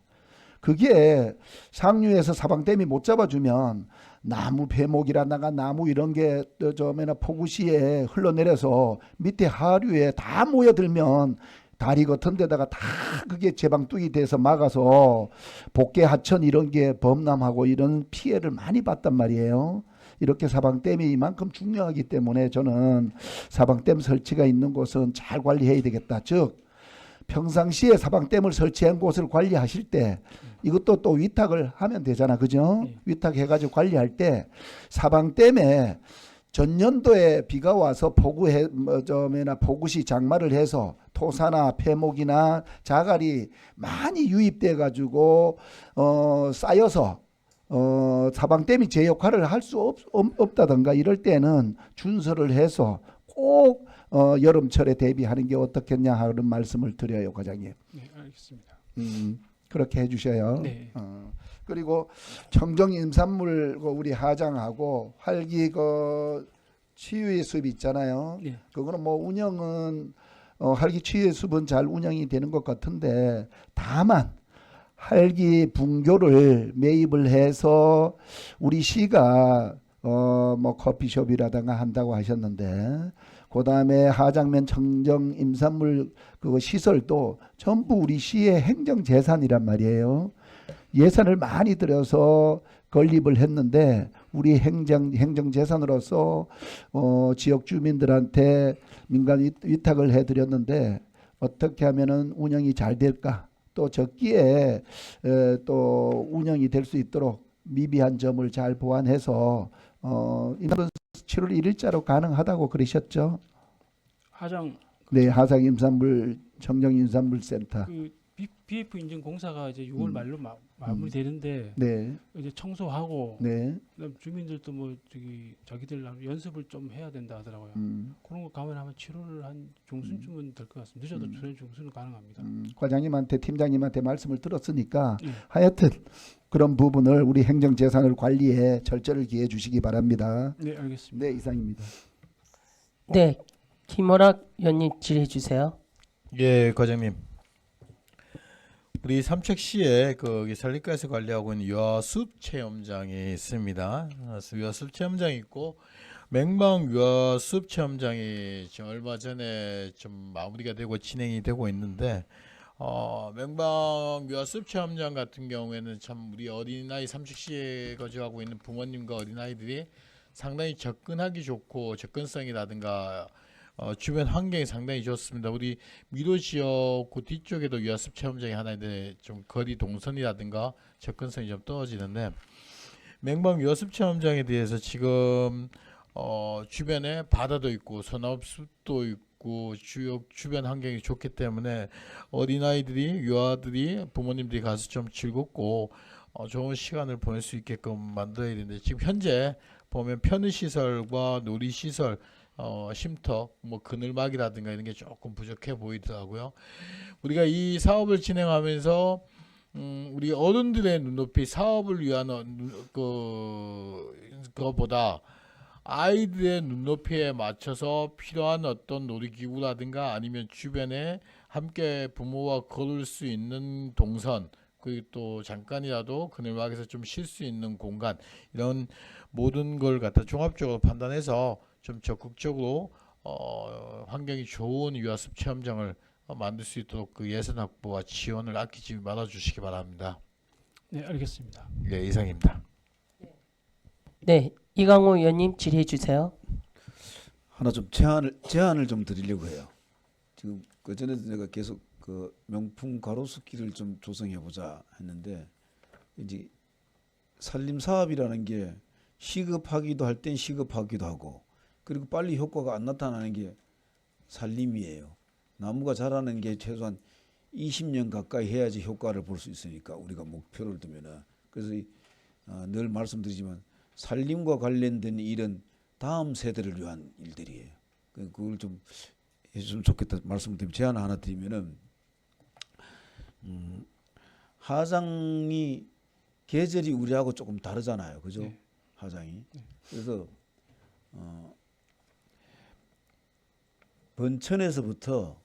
그게 상류에서 사방댐이 못 잡아주면 나무 폐목이라든가 나무 이런 게 폭우시에 흘러내려서 밑에 하류에 다 모여들면 다리 같은 데다가 다 그게 제방뚝이 돼서 막아서 복개 하천 이런 게 범람하고 이런 피해를 많이 봤단 말이에요. 이렇게 사방댐이 이만큼 중요하기 때문에 저는 사방댐 설치가 있는 곳은 잘 관리해야 되겠다. 즉 평상시에 사방댐을 설치한 곳을 관리하실 때 이것도 또 위탁을 하면 되잖아, 그죠? 네. 위탁해가지고 관리할 때 사방댐에 전년도에 비가 와서 폭우시 장마를 해서 토사나 폐목이나 자갈이 많이 유입돼 가지고 쌓여서 사방댐이 제 역할을 할 수 없다던가 이럴 때는 준설을 해서 꼭 여름철에 대비하는 게 어떻겠냐 하는 말씀을 드려요, 과장님. 네, 알겠습니다. 그렇게 해주셔요. 네. 그리고 청정 임산물 우리 하장하고 활기 치유의 숲 있잖아요. 네. 그거는 뭐 운영은 활기 치유의 숲은 잘 운영이 되는 것 같은데 다만 활기 분교를 매입을 해서 우리 시가 뭐 커피숍이라든가 한다고 하셨는데 그 다음에 하장면 청정 임산물 그 시설도 전부 우리 시의 행정재산이란 말이에요. 예산을 많이 들여서 건립을 했는데 우리 행정재산으로서 지역 주민들한테 민간 위탁을 해드렸는데 어떻게 하면은 운영이 잘 될까? 또 적기에 또 운영이 될 수 있도록 미비한 점을 잘 보완해서 임산분 7월 1일자로 가능하다고 그러셨죠? 하장 네, 하상 임산물 청정 임산물 센터. 그 BF 인증 공사가 이제 6월 말로 마무리되는데 네, 이제 청소하고 네. 그다음 주민들도 뭐 자기들 연습을 좀 해야 된다 하더라고요. 그런 거 가면 아마 7월 한 중순쯤은 될 것 같습니다. 늦어도 7월 중순은 가능합니다. 과장님한테 팀장님한테 말씀을 들었으니까 네. 하여튼 그런 부분을 우리 행정재산을 관리에 절제를 기해 주시기 바랍니다. 네, 알겠습니다. 네, 이상입니다. 네, 김원학 위원님 질의해 주세요. 예, 과장님. 우리 삼척시에 그 산림가에서 관리하고 있는 유아숲 체험장이 있습니다. 유아숲 체험장이 있고 맹방 유아숲 체험장이 지금 얼마 전에 좀 마무리가 되고 진행이 되고 있는데 맹방 유아숲 체험장 같은 경우에는 참 우리 어린아이 삼척시에 거주하고 있는 부모님과 어린아이들이 상당히 접근하기 좋고 접근성이라든가 주변 환경이 상당히 좋습니다. 우리 미도 지역 그 뒤쪽에도 유아숲 체험장이 하나 있는데 좀 거리 동선이라든가 접근성이 좀 떨어지는데 맹방 유아숲 체험장에 대해서 지금 주변에 바다도 있고 소나무숲도 있고 주변 환경이 좋기 때문에 어린아이들이 유아들이 부모님들이 가서 좀 즐겁고 좋은 시간을 보낼 수 있게끔 만들어야 되는데 지금 현재 보면 편의시설과 놀이시설 쉼터, 뭐 그늘막이라든가 이런 게 조금 부족해 보이더라고요. 우리가 이 사업을 진행하면서 우리 어른들의 눈높이 사업을 위한 그거보다 아이들의 눈높이에 맞춰서 필요한 어떤 놀이기구라든가 아니면 주변에 함께 부모와 걸을 수 있는 동선 그리고 또 잠깐이라도 그늘막에서 좀 쉴 수 있는 공간 이런 모든 걸 갖다 종합적으로 판단해서 좀 적극적으로 환경이 좋은 유아숲 체험장을 만들 수 있도록 그 예산 확보와 지원을 아끼지 말아 주시기 바랍니다. 네, 알겠습니다. 네, 이상입니다. 네, 이강호 위원님 질의해 주세요. 하나 좀 제안을 좀 드리려고 해요. 지금 그 전에도 내가 계속 그 명품 가로수길을 좀 조성해 보자 했는데 이제 산림 사업이라는 게 시급하기도 할 땐 시급하기도 하고 그리고 빨리 효과가 안 나타나는 게 산림이에요. 나무가 자라는 게 최소한 20년 가까이 해야지 효과를 볼 수 있으니까 우리가 목표를 두면은 그래서 늘 말씀드리지만 산림과 관련된 일은 다음 세대를 위한 일들이에요. 그걸 좀 해주면 좋겠다 말씀을 드리면 제안 하나 드리면은 하장이 계절이 우리하고 조금 다르잖아요, 그죠? 네. 하장이. 그래서 번천에서부터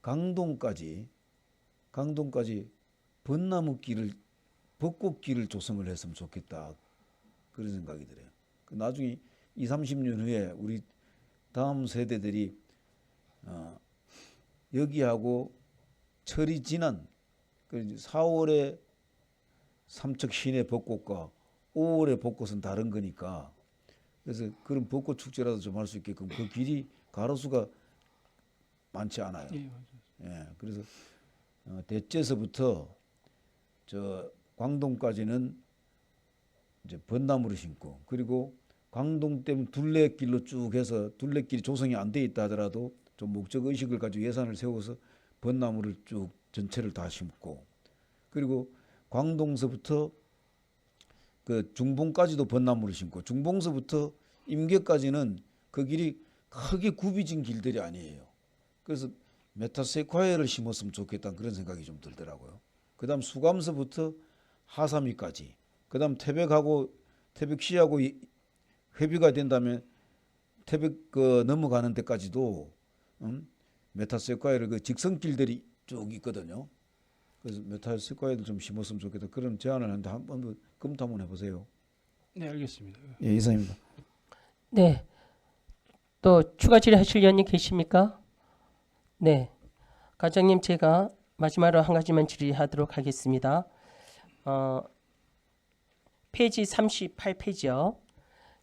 강동까지 벚나무길을 벚꽃길을 조성을 했으면 좋겠다 그런 생각이 들어요. 나중에 20-30년 후에 우리 다음 세대들이 여기하고 철이 지난 4월에 삼척 시내 벚꽃과 5월의 벚꽃은 다른 거니까 그래서 그런 벚꽃 축제라도 좀 할 수 있게끔 그 길이 가로수가 많지 않아요. 예, 맞아요. 예, 그래서 대제에서부터 저 광동까지는 이제 벚나무를 심고, 그리고 광동댐 둘레길로 쭉 해서 둘레길이 조성이 안 돼 있다 하더라도 좀 목적 의식을 가지고 예산을 세워서 벚나무를 쭉 전체를 다 심고, 그리고 광동서부터 그 중봉까지도 벚나무를 심고, 중봉서부터 임계까지는 그 길이 크게 굽이진 길들이 아니에요. 그래서 메타세콰이어를 심었으면 좋겠다는 그런 생각이 좀 들더라고요. 그다음 수감서부터 하사미까지, 그다음 태백하고 태백시하고 회비가 된다면 태백 그 넘어가는 데까지도 메타세콰이어를 그 직선길들이 쭉 있거든요. 그래서 메타세콰이어도 좀 심었으면 좋겠다 그런 제안을 하는데 한번 검토 한번 해보세요. 네, 알겠습니다. 예, 이상입니다. 네. 또 추가 질의하실 의원님 계십니까? 네. 과장님, 제가 마지막으로 한 가지만 질의하도록 하겠습니다. 페이지 38페이지요.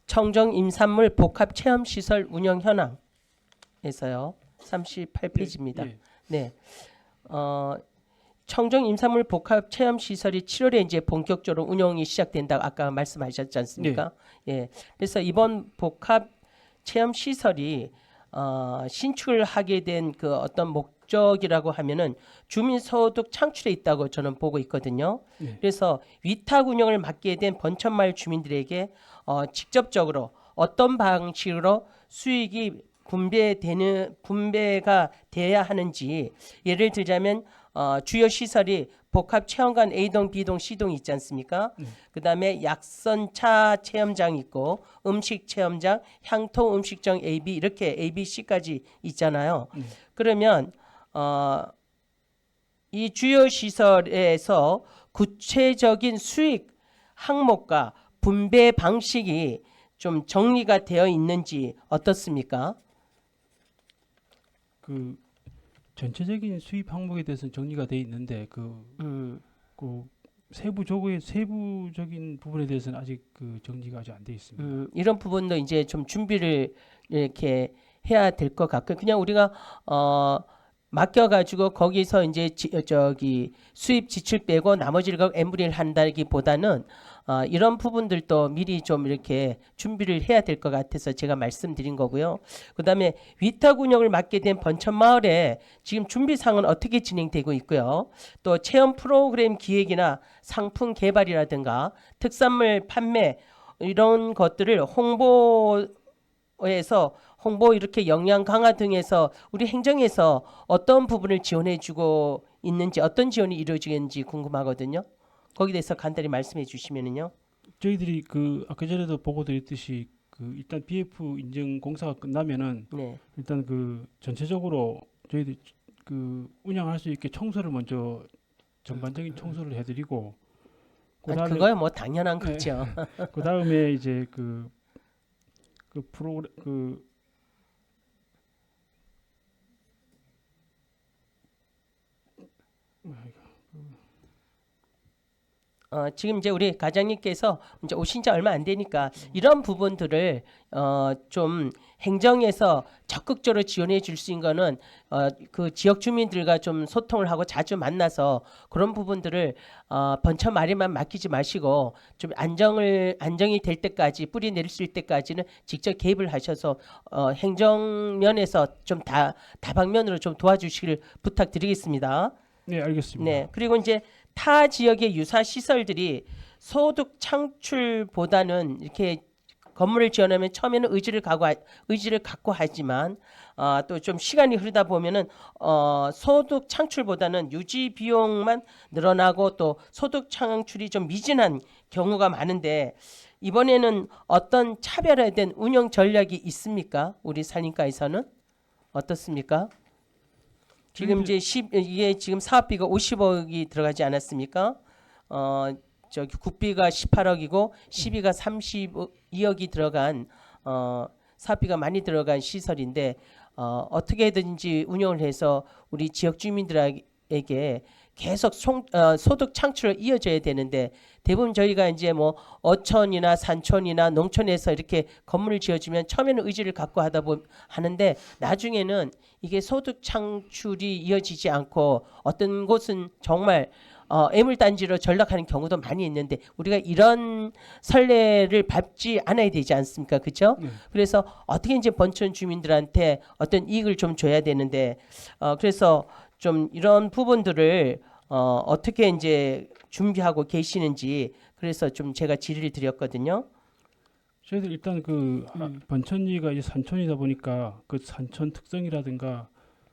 청정 임산물 복합 체험 시설 운영 현황에서요. 38페이지입니다. 예, 예. 네. 청정 임산물 복합 체험 시설이 7월에 이제 본격적으로 운영이 시작된다고 아까 말씀하셨지 않습니까? 예. 그래서 이번 복합 체험 시설이 신축을 하게 된 그 어떤 목적이라고 하면은 주민 소득 창출에 있다고 저는 보고 있거든요. 네. 그래서 위탁 운영을 맡게 된 번천마을 주민들에게 직접적으로 어떤 방식으로 수익이 분배가 돼야 하는지, 예를 들자면 주요 시설이 복합 체험관 A동, B동, C동이 있지 않습니까? 그다음에 약선차 체험장 있고 음식 체험장, 향토 음식점 A, B 이렇게 A, B, C까지 있잖아요. 그러면 이 주요 시설에서 구체적인 수익 항목과 분배 방식이 좀 정리가 되어 있는지 어떻습니까? 그 전체적인 수입 항목에 대해서는 정리가 돼 있는데 그 세부적인 부분에 대해서는 아직 그 정리가 아직 안 돼 있습니다. 이런 부분도 이제 좀 준비를 이렇게 해야 될 것 같고, 그냥 우리가 맡겨가지고 거기서 이제 저기 수입 지출 빼고 나머지를 갖고 엠브리를 한다기보다는 이런 부분들도 미리 좀 이렇게 준비를 해야 될 것 같아서 제가 말씀드린 거고요. 그다음에 위탁 운영을 맡게 된 번천마을에 지금 준비 사항은 어떻게 진행되고 있고요. 또 체험 프로그램 기획이나 상품 개발이라든가 특산물 판매 이런 것들을 홍보 이렇게 역량 강화 등에서 우리 행정에서 어떤 부분을 지원해주고 있는지, 어떤 지원이 이루어지는지 궁금하거든요. 거기에 대해서 간단히 말씀해 주시면은요. 저희들이 그 아까 전에도 보고드렸듯이 그 일단 BF 인증 공사가 끝나면은 네. 일단 그 전체적으로 저희들 그 운영할 수 있게 청소를 먼저 전반적인 청소를 해드리고 그거야 뭐 당연한 거죠. 그 다음에 이제 그 프로그램 지금 이제 우리 과장님께서 이제 오신 지 얼마 안 되니까 이런 부분들을 좀 행정에서 적극적으로 지원해 줄 수 있는 거는 그 지역 주민들과 좀 소통을 하고 자주 만나서 그런 부분들을 번천마을에만 맡기지 마시고 좀 안정이 될 때까지, 뿌리 내릴 수 있을 때까지는 직접 개입을 하셔서 행정면에서 좀 다방면으로 좀 도와주시길 부탁드리겠습니다. 네, 알겠습니다. 네. 그리고 이제 타 지역의 유사 시설들이 소득 창출보다는 이렇게 건물을 지어놓으면 처음에는 의지를 갖고 하지만 또 좀 시간이 흐르다 보면은 소득 창출보다는 유지 비용만 늘어나고 또 소득 창출이 좀 미진한 경우가 많은데, 이번에는 어떤 차별화된 운영 전략이 있습니까? 우리 산림과에서는 어떻습니까? 지금 이제 이게 지금 사업비가 50억이 들어가지 않았습니까? 저기 국비가 18억이고 시비가 32억이 들어간 사업비가 많이 들어간 시설인데 어떻게든지 운영을 해서 우리 지역 주민들에게 계속 소득 창출로 이어져야 되는데 대부분 저희가 이제 뭐 어촌이나 산촌이나 농촌에서 이렇게 건물을 지어주면 처음에는 의지를 갖고 하는데 나중에는 이게 소득 창출이 이어지지 않고 어떤 곳은 정말 애물단지로 전락하는 경우도 많이 있는데 우리가 이런 선례를 밟지 않아야 되지 않습니까? 그렇죠? 네. 그래서 어떻게 이제 번촌 주민들한테 어떤 이익을 좀 줘야 되는데 그래서 좀 이런 부분들을 어떻게 이제 준비하고 계시는지 그래서 좀 제가 질의를 드렸거든요. 저희들 일단 번천리가 이제 산촌이다 보니까 그 산촌 특성이라든가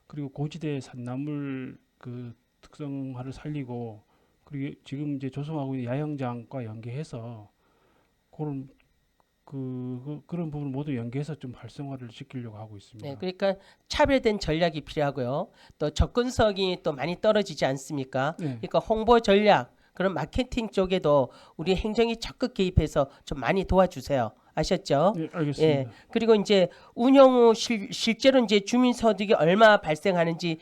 그리고 고지대 산나물 그 특성화를 살리고 그리고 지금 이제 조성하고 있는 야영장과 연계해서 그런 부분 모두 연계해서 좀 활성화를 시키려고 하고 있습니다. 네, 그러니까 차별된 전략이 필요하고요. 또 접근성이 또 많이 떨어지지 않습니까? 네. 그러니까 홍보 전략, 그런 마케팅 쪽에도 우리 행정이 적극 개입해서 좀 많이 도와주세요. 아셨죠? 네, 알겠습니다. 예. 그리고 이제 운영 후 실제로 이제 주민 소득이 얼마 발생하는지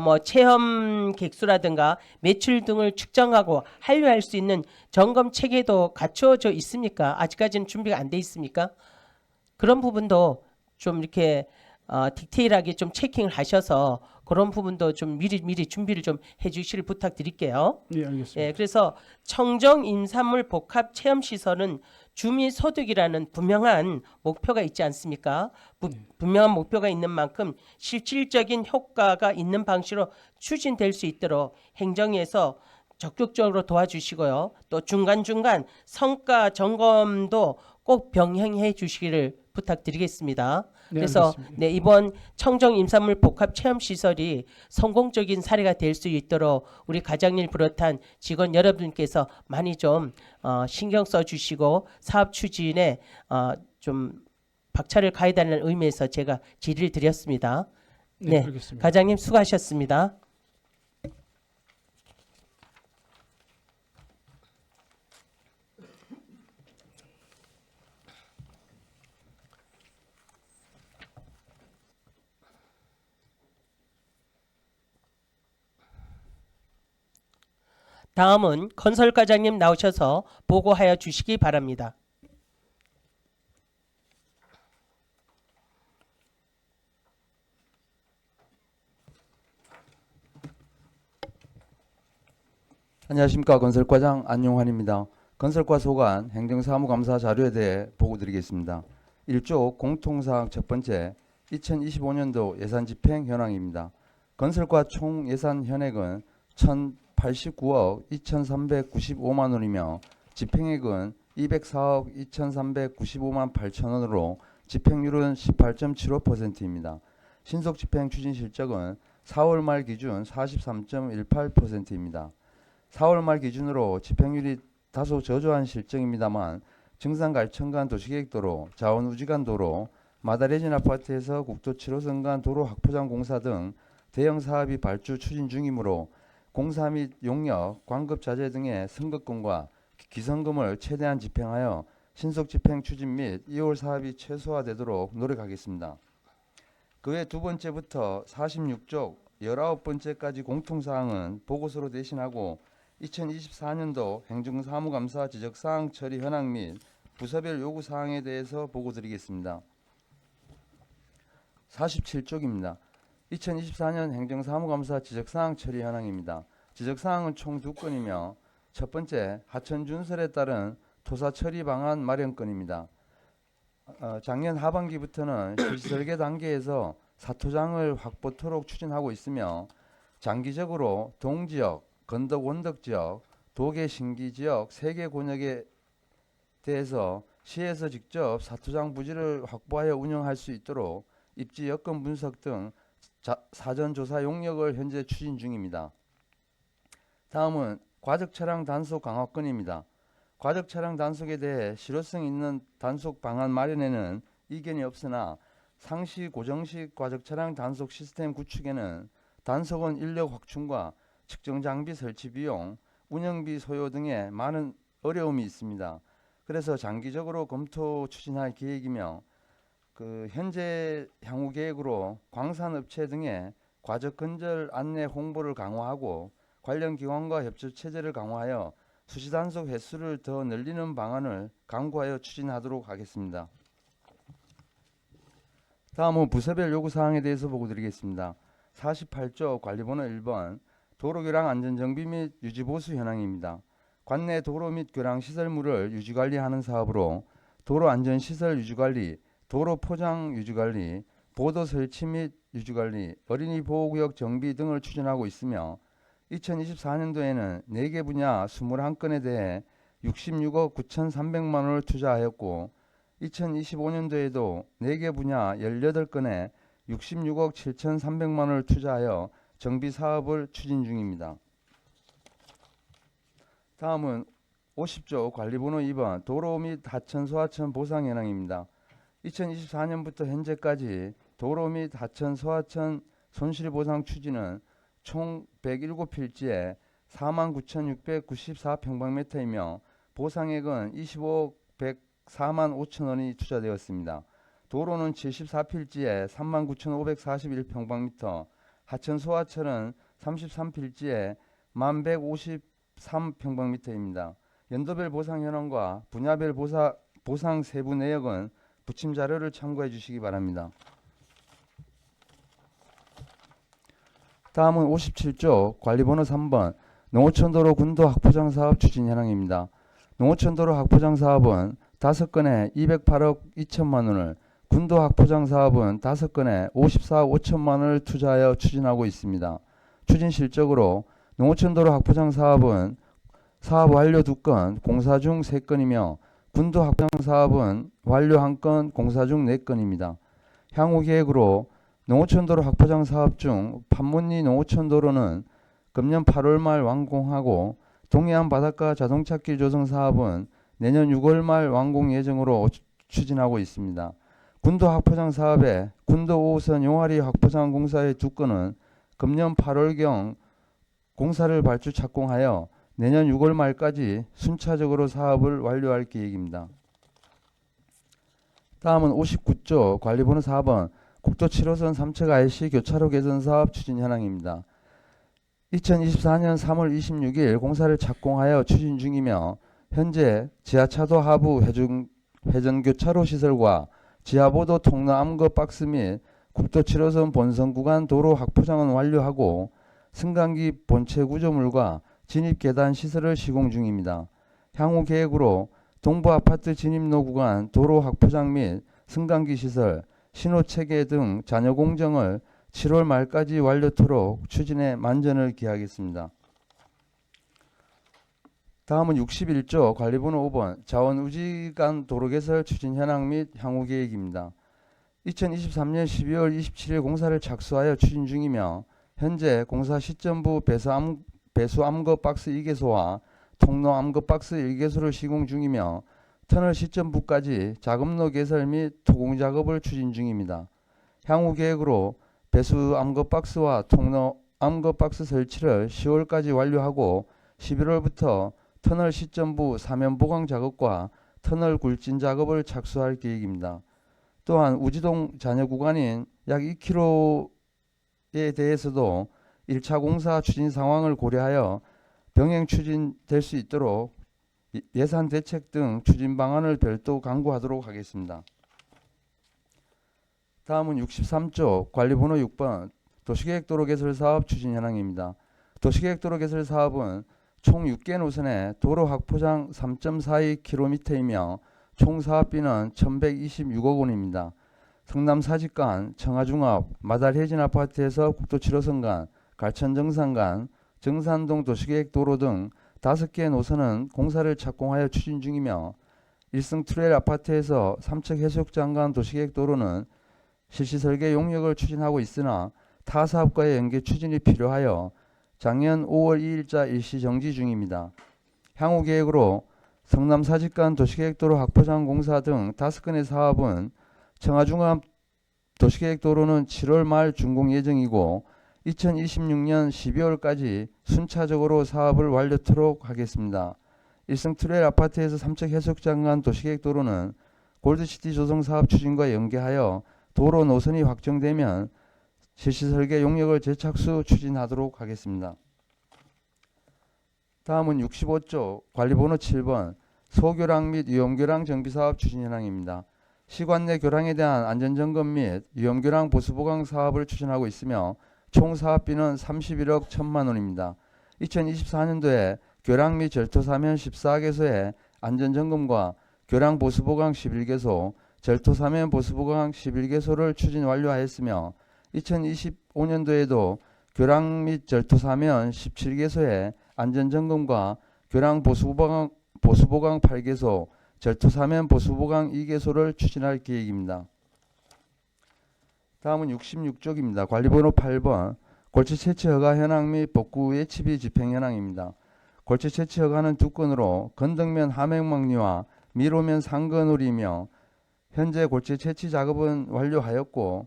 뭐 체험 객수라든가 매출 등을 측정하고 한류할 수 있는 점검 체계도 갖춰져 있습니까? 아직까지는 준비가 안 돼 있습니까? 그런 부분도 좀 이렇게 디테일하게 좀 체킹을 하셔서 그런 부분도 좀 미리 준비를 좀 해주시길 부탁드릴게요. 네, 알겠습니다. 예, 그래서 청정 임산물 복합 체험 시설은 주민 소득이라는 분명한 목표가 있지 않습니까? 분명한 목표가 있는 만큼 실질적인 효과가 있는 방식으로 추진될 수 있도록 행정에서 적극적으로 도와주시고요. 또 중간중간 성과 점검도 꼭 병행해 주시기를 부탁드리겠습니다. 네, 그래서 알겠습니다. 네, 이번 청정 임산물 복합 체험 시설이 성공적인 사례가 될 수 있도록 우리 가장일 비롯한 직원 여러분께서 많이 좀 신경 써 주시고 사업 추진에 좀 박차를 가해달라는 의미에서 제가 질의를 드렸습니다. 네, 알겠습니다. 가장님 수고하셨습니다. 다음은 건설과장님 나오셔서 보고하여 주시기 바랍니다. 안녕하십니까. 건설과장 안용환입니다. 건설과 소관 행정사무감사 자료에 대해 보고드리겠습니다. 1조 공통사항 첫 번째 2025년도 예산 집행 현황입니다. 건설과 총 예산 현액은 1,089억 2,395만 원이며 집행액은 204억 2,395만 8천 원으로 집행률은 18.75%입니다. 신속 집행 추진 실적은 4월 말 기준 43.18%입니다. 4월 말 기준으로 집행률이 다소 저조한 실정입니다만 증산갈천간 도시계획도로, 자원우지간도로, 마다레진 아파트에서 국도 7호선 간 도로 확포장 공사 등 대형 사업이 발주 추진 중이므로 공사 및 용역, 광급 자재 등의 선급금과 기선금을 최대한 집행하여 신속 집행 추진 및 2월 사업이 최소화되도록 노력하겠습니다. 그 외 두 번째부터 46쪽 19번째까지 공통사항은 보고서로 대신하고 2024년도 행정사무감사 지적사항 처리 현황 및 부서별 요구사항에 대해서 보고드리겠습니다. 47쪽입니다. 2024년 행정사무감사 지적사항 처리 현황입니다. 지적사항은 총 2건이며 첫 번째 하천준설에 따른 토사 처리 방안 마련 건입니다. 작년 하반기부터는 실설계 단계에서 사토장을 확보토록 추진하고 있으며 장기적으로 동지역, 건덕 원덕 지역, 도계 신기 지역 3개 권역에 대해서 시에서 직접 사토장 부지를 확보하여 운영할 수 있도록 입지 여건 분석 등 사전 조사 용역을 현재 추진 중입니다. 다음은 과적 차량 단속 강화 건입니다. 과적 차량 단속에 대해 실효성 있는 단속 방안 마련에는 이견이 없으나 상시 고정식 과적 차량 단속 시스템 구축에는 단속원 인력 확충과 측정 장비 설치 비용, 운영비 소요 등의 많은 어려움이 있습니다. 그래서 장기적으로 검토 추진할 계획이며 현재 향후 계획으로 광산업체 등의 과적 근절 안내 홍보를 강화하고 관련 기관과 협조 체제를 강화하여 수시 단속 횟수를 더 늘리는 방안을 강구하여 추진하도록 하겠습니다. 다음은 부서별 요구 사항에 대해서 보고 드리겠습니다. 48조 관리번호 1번 도로교량 안전정비 및 유지보수 현황입니다. 관내 도로 및 교량 시설물을 유지관리하는 사업으로 도로안전시설 유지관리, 도로포장 유지관리, 보도 설치 및 유지관리, 어린이 보호구역 정비 등을 추진하고 있으며 2024년도에는 4개 분야 21건에 대해 66억 9,300만 원을 투자하였고 2025년도에도 4개 분야 18건에 66억 7,300만 원을 투자하여 정비 사업을 추진 중입니다. 다음은 50조 관리번호 2번 도로 및 하천 소하천 보상 현황입니다. 2024년부터 현재까지 도로 및 하천 소하천 손실보상 추진은 총 107필지에 49,694평방미터이며 보상액은 25억 104만 5천 원이 투자되었습니다. 도로는 74필지에 39,541평방미터, 하천 소하천은 33필지에 1153평방미터입니다. 연도별 보상 현황과 분야별 보상 세부 내역은 부침 자료를 참고해 주시기 바랍니다. 다음은 57조 관리번호 3번 농어촌도로 군도 확포장 사업 추진 현황입니다. 농어촌도로 확포장 사업은 5건에 208억 2천만 원을, 군도 확포장 사업은 5건에 54억 5천만 원을 투자하여 추진하고 있습니다. 추진 실적으로 농어촌도로 확포장 사업은 사업 완료 2건, 공사 중 3건이며 군도 확포장 사업은 완료 1건, 공사 중 4건입니다. 향후 계획으로 농어촌도로 확포장 사업 중 판문리 농어촌도로는 금년 8월 말 완공하고 동해안 바닷가 자동차길 조성 사업은 내년 6월 말 완공 예정으로 추진하고 있습니다. 군도 확포장 사업에 군도 5호선 용화리 확포장 공사의 2건은 금년 8월경 공사를 발주 착공하여 내년 6월 말까지 순차적으로 사업을 완료할 계획입니다. 다음은 59조 관리번호 4번 국도 7호선 삼척 IC 교차로 개선 사업 추진 현황입니다. 2024년 3월 26일 공사를 착공하여 추진 중이며 현재 지하차도 하부 회전 교차로 시설과 지하보도 통로 암거 박스 및 국도 7호선 본선 구간 도로 확포장은 완료하고 승강기 본체 구조물과 진입 계단 시설을 시공 중입니다. 향후 계획으로 동부 아파트 진입로 구간 도로 확포장 및 승강기 시설, 신호 체계 등 잔여 공정을 7월 말까지 완료토록 추진에 만전을 기하겠습니다. 다음은 61조 관리번호 5번 자원우지 간 도로 개설 추진 현황 및 향후 계획입니다. 2023년 12월 27일 공사를 착수하여 추진 중이며 현재 공사 시점부 배수 암거 박스 2개소와 통로 암거 박스 1개소를 시공 중이며 터널 시점부까지 작업로 개설 및 토공 작업을 추진 중입니다. 향후 계획으로 배수 암거 박스와 통로 암거 박스 설치를 10월까지 완료하고 11월부터 터널 시점부 사면 보강 작업과 터널 굴진 작업을 착수할 계획입니다. 또한 우지동 잔여 구간인 약 2km에 대해서도 1차 공사 추진 상황을 고려하여 병행 추진될 수 있도록 예산 대책 등 추진 방안을 별도 강구하도록 하겠습니다. 다음은 63조 관리번호 6번 도시계획도로 개설 사업 추진 현황입니다. 도시계획도로 개설 사업은 총 6개 노선의 도로 확포장 3.42km이며 총 사업비는 1,126억 원입니다. 성남 사직간, 청하중업, 마달혜진 아파트에서 국도 7호선 간, 갈천 정산 간, 정산동 도시계획도로 등 5개 노선은 공사를 착공하여 추진 중이며 일성 트레일 아파트에서 삼척 해수욕장 간 도시계획도로는 실시 설계 용역을 추진하고 있으나 타 사업과의 연계 추진이 필요하여 작년 5월 2일자 일시 정지 중입니다. 향후 계획으로 성남 사직간 도시계획도로 확포장 공사 등 5건의 사업은 청하중암 도시계획도로는 7월 말 준공 예정이고 2026년 12월까지 순차적으로 사업을 완료토록 하겠습니다. 일성 트레일 아파트에서 삼척 해수욕장 간 도시계획도로는 골드시티 조성 사업 추진과 연계하여 도로 노선이 확정되면 실시 설계 용역을 재착수 추진하도록 하겠습니다. 다음은 65조 관리번호 7번 소교랑 및 위험교랑 정비사업 추진 현황입니다. 시관 내 교량에 대한 안전점검 및 위험교량 보수보강 사업을 추진하고 있으며 총 사업비는 31억 1천만 원입니다. 2024년도에 교량 및 절토 사면 14개소의 안전점검과 교량 보수보강 11개소, 절토 사면 보수보강 11개소를 추진 완료하였으며 2025년도에도 교량 및 절토 사면 17개소의 안전점검과 교량 보수보강 8개소, 절토 사면 보수보강 2개소를 추진할 계획입니다. 다음은 66쪽입니다. 관리번호 8번 골치 채취 허가 현황 및 복구 예치비 집행 현황입니다. 골치 채취 허가는 2건으로 건덕면 하맹망리와 미로면 상건우리며 현재 골치 채취 작업은 완료하였고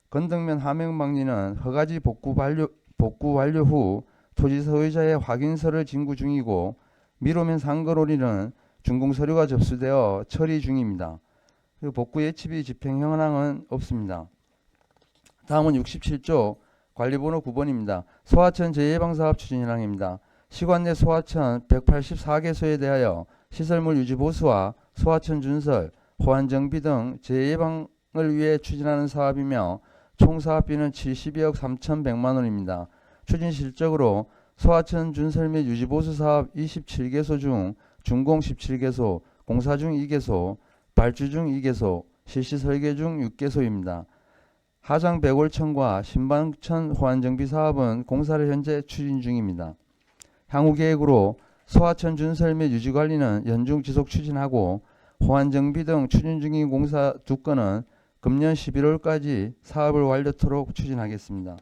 건덕면 하맹망리는 허가지 복구 완료 후 토지 소유자의 확인서를 진구 중이고 미로면 상건우리는 준공 서류가 접수되어 처리 중입니다. 그리고 복구 예치비 집행 현황은 없습니다. 다음은 67조 관리번호 9번입니다. 소하천 재예방사업 추진 현황입니다. 시관 내 소하천 184개소에 대하여 시설물 유지 보수와 소하천 준설, 호환 정비 등 재예방을 위해 추진하는 사업이며 총 사업비는 72억 3,100만 원입니다. 추진 실적으로 소하천 준설 및 유지 보수 사업 27개소 중 준공 17개소, 공사 중 2개소, 발주 중 2개소, 실시 설계 중 6개소입니다. 하장 백월천과 신방천 호환정비 사업은 공사를 현재 추진 중입니다. 향후 계획으로 소하천 준설 및 유지관리는 연중 지속 추진하고 호환정비 등 추진 중인 공사 2건은 금년 11월까지 사업을 완료토록 추진하겠습니다.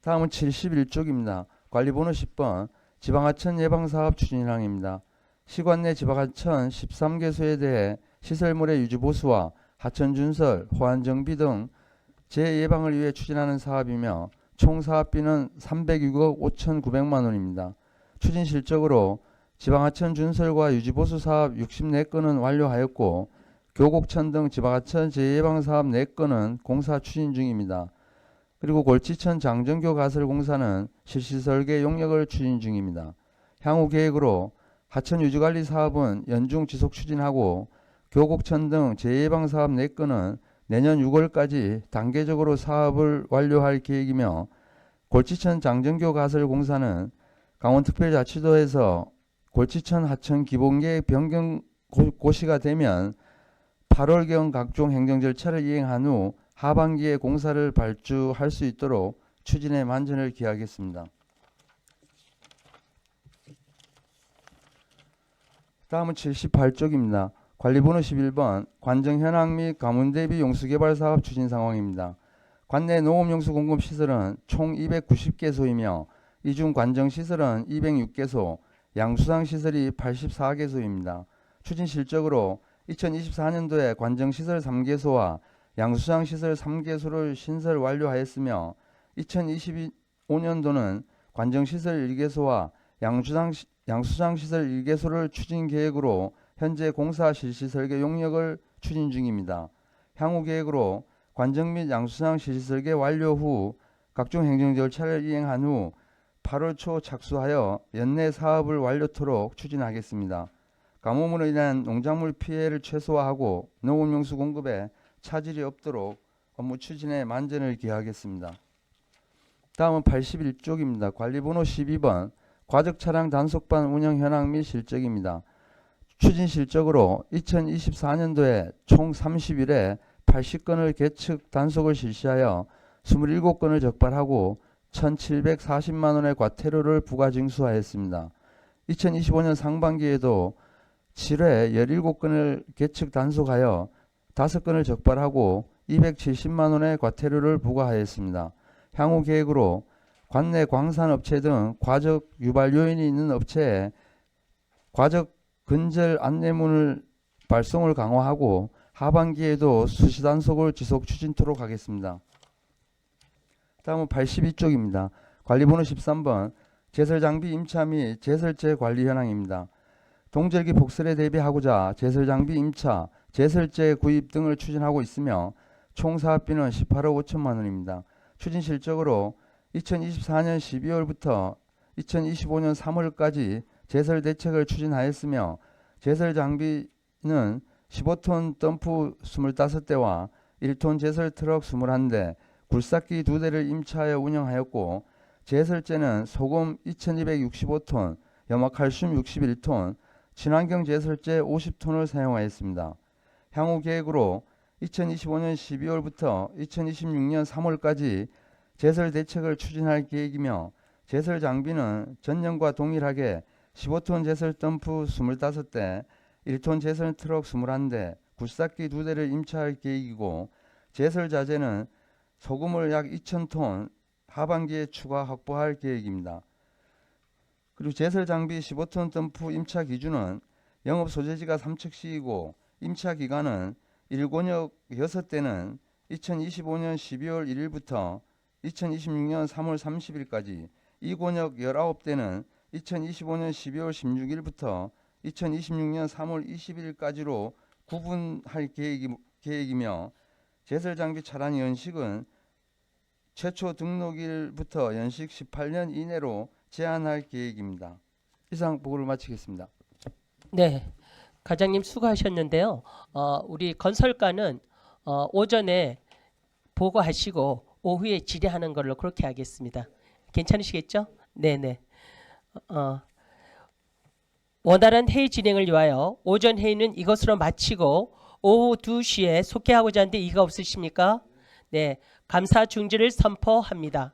다음은 71쪽입니다. 관리번호 10번 지방하천 예방사업 추진 현황입니다. 시관 내 지방하천 13개소에 대해 시설물의 유지보수와 하천 준설, 호환 정비 등 재예방을 위해 추진하는 사업이며 총 사업비는 306억 5,900만 원입니다. 추진 실적으로 지방하천 준설과 유지보수 사업 64건은 완료하였고 교곡천 등 지방하천 재예방 사업 4건은 공사 추진 중입니다. 그리고 골치천 장정교 가설 공사는 실시 설계 용역을 추진 중입니다. 향후 계획으로 하천 유지관리 사업은 연중 지속 추진하고 교곡천 등 재예방 사업 4건은 내년 6월까지 단계적으로 사업을 완료할 계획이며 골치천 장정교 가설 공사는 강원특별자치도에서 골치천 하천 기본계획 변경 고시가 되면 8월경 각종 행정 절차를 이행한 후 하반기에 공사를 발주할 수 있도록 추진에 만전을 기하겠습니다. 다음은 78쪽입니다. 관리번호 11번 관정 현황 및 가문 대비 용수개발 사업 추진 상황입니다. 관내 농업용수 공급시설은 총 290개소이며 이 중 관정시설은 206개소, 양수장시설이 84개소입니다. 추진 실적으로 2024년도에 관정시설 3개소와 양수장시설 3개소를 신설 완료하였으며 2025년도는 관정시설 1개소와 양수장시설 1개소를 추진 계획으로 현재 공사 실시 설계 용역을 추진 중입니다. 향후 계획으로 관정 및 양수장 실시 설계 완료 후 각종 행정 절차를 이행한 후 8월 초 착수하여 연내 사업을 완료토록 추진하겠습니다. 가뭄으로 인한 농작물 피해를 최소화하고 농업용수 공급에 차질이 없도록 업무 추진에 만전을 기하겠습니다. 다음은 81쪽입니다. 관리번호 12번 과적차량 단속반 운영 현황 및 실적입니다. 추진 실적으로 2024년도에 총 30일에 80건을 계측 단속을 실시하여 27건을 적발하고 1,740만 원의 과태료를 부과 징수하였습니다. 2025년 상반기에도 7회 17건을 계측 단속하여 5건을 적발하고 270만 원의 과태료를 부과하였습니다. 향후 계획으로 관내 광산업체 등 과적 유발 요인이 있는 업체에 과적 근절 안내문을 발송을 강화하고 하반기에도 수시 단속을 지속 추진토록 하겠습니다. 다음은 82쪽입니다. 관리번호 13번 제설장비 임차 및 제설제 관리 현황입니다. 동절기 폭설에 대비하고자 제설장비 임차, 제설제 구입 등을 추진하고 있으며 총 사업비는 18억 5천만 원입니다. 추진 실적으로 2024년 12월부터 2025년 3월까지 제설 대책을 추진하였으며 제설 장비는 15톤 덤프 25대와 1톤 제설 트럭 21대, 굴삭기 2대를 임차하여 운영하였고 제설제는 소금 2265톤, 염화칼슘 61톤, 친환경 제설제 50톤을 사용하였습니다. 향후 계획으로 2025년 12월부터 2026년 3월까지 제설 대책을 추진할 계획이며 제설 장비는 전년과 동일하게 15톤 제설 덤프 25대, 1톤 제설 트럭 21대, 굴삭기 2대를 임차할 계획이고 제설 자재는 소금을 약 2,000톤 하반기에 추가 확보할 계획입니다. 그리고 제설 장비 15톤 덤프 임차 기준은 영업 소재지가 삼척시이고 임차 기간은 1권역 6대는 2025년 12월 1일부터 2026년 3월 30일까지, 2권역 19대는 2025년 12월 16일부터 2026년 3월 20일까지로 구분할 계획이며 제설 장비 차량 연식은 최초 등록일부터 연식 18년 이내로 제한할 계획입니다. 이상 보고를 마치겠습니다. 네, 과장님 수고하셨는데요. 우리 건설과는 오전에 보고하시고 오후에 질의하는 걸로 그렇게 하겠습니다. 괜찮으시겠죠? 네네. 원활한 회의 진행을 위하여 오전 회의는 이것으로 마치고 오후 2시에 속회하고자 하는데 이의가 없으십니까? 네, 감사 중지를 선포합니다.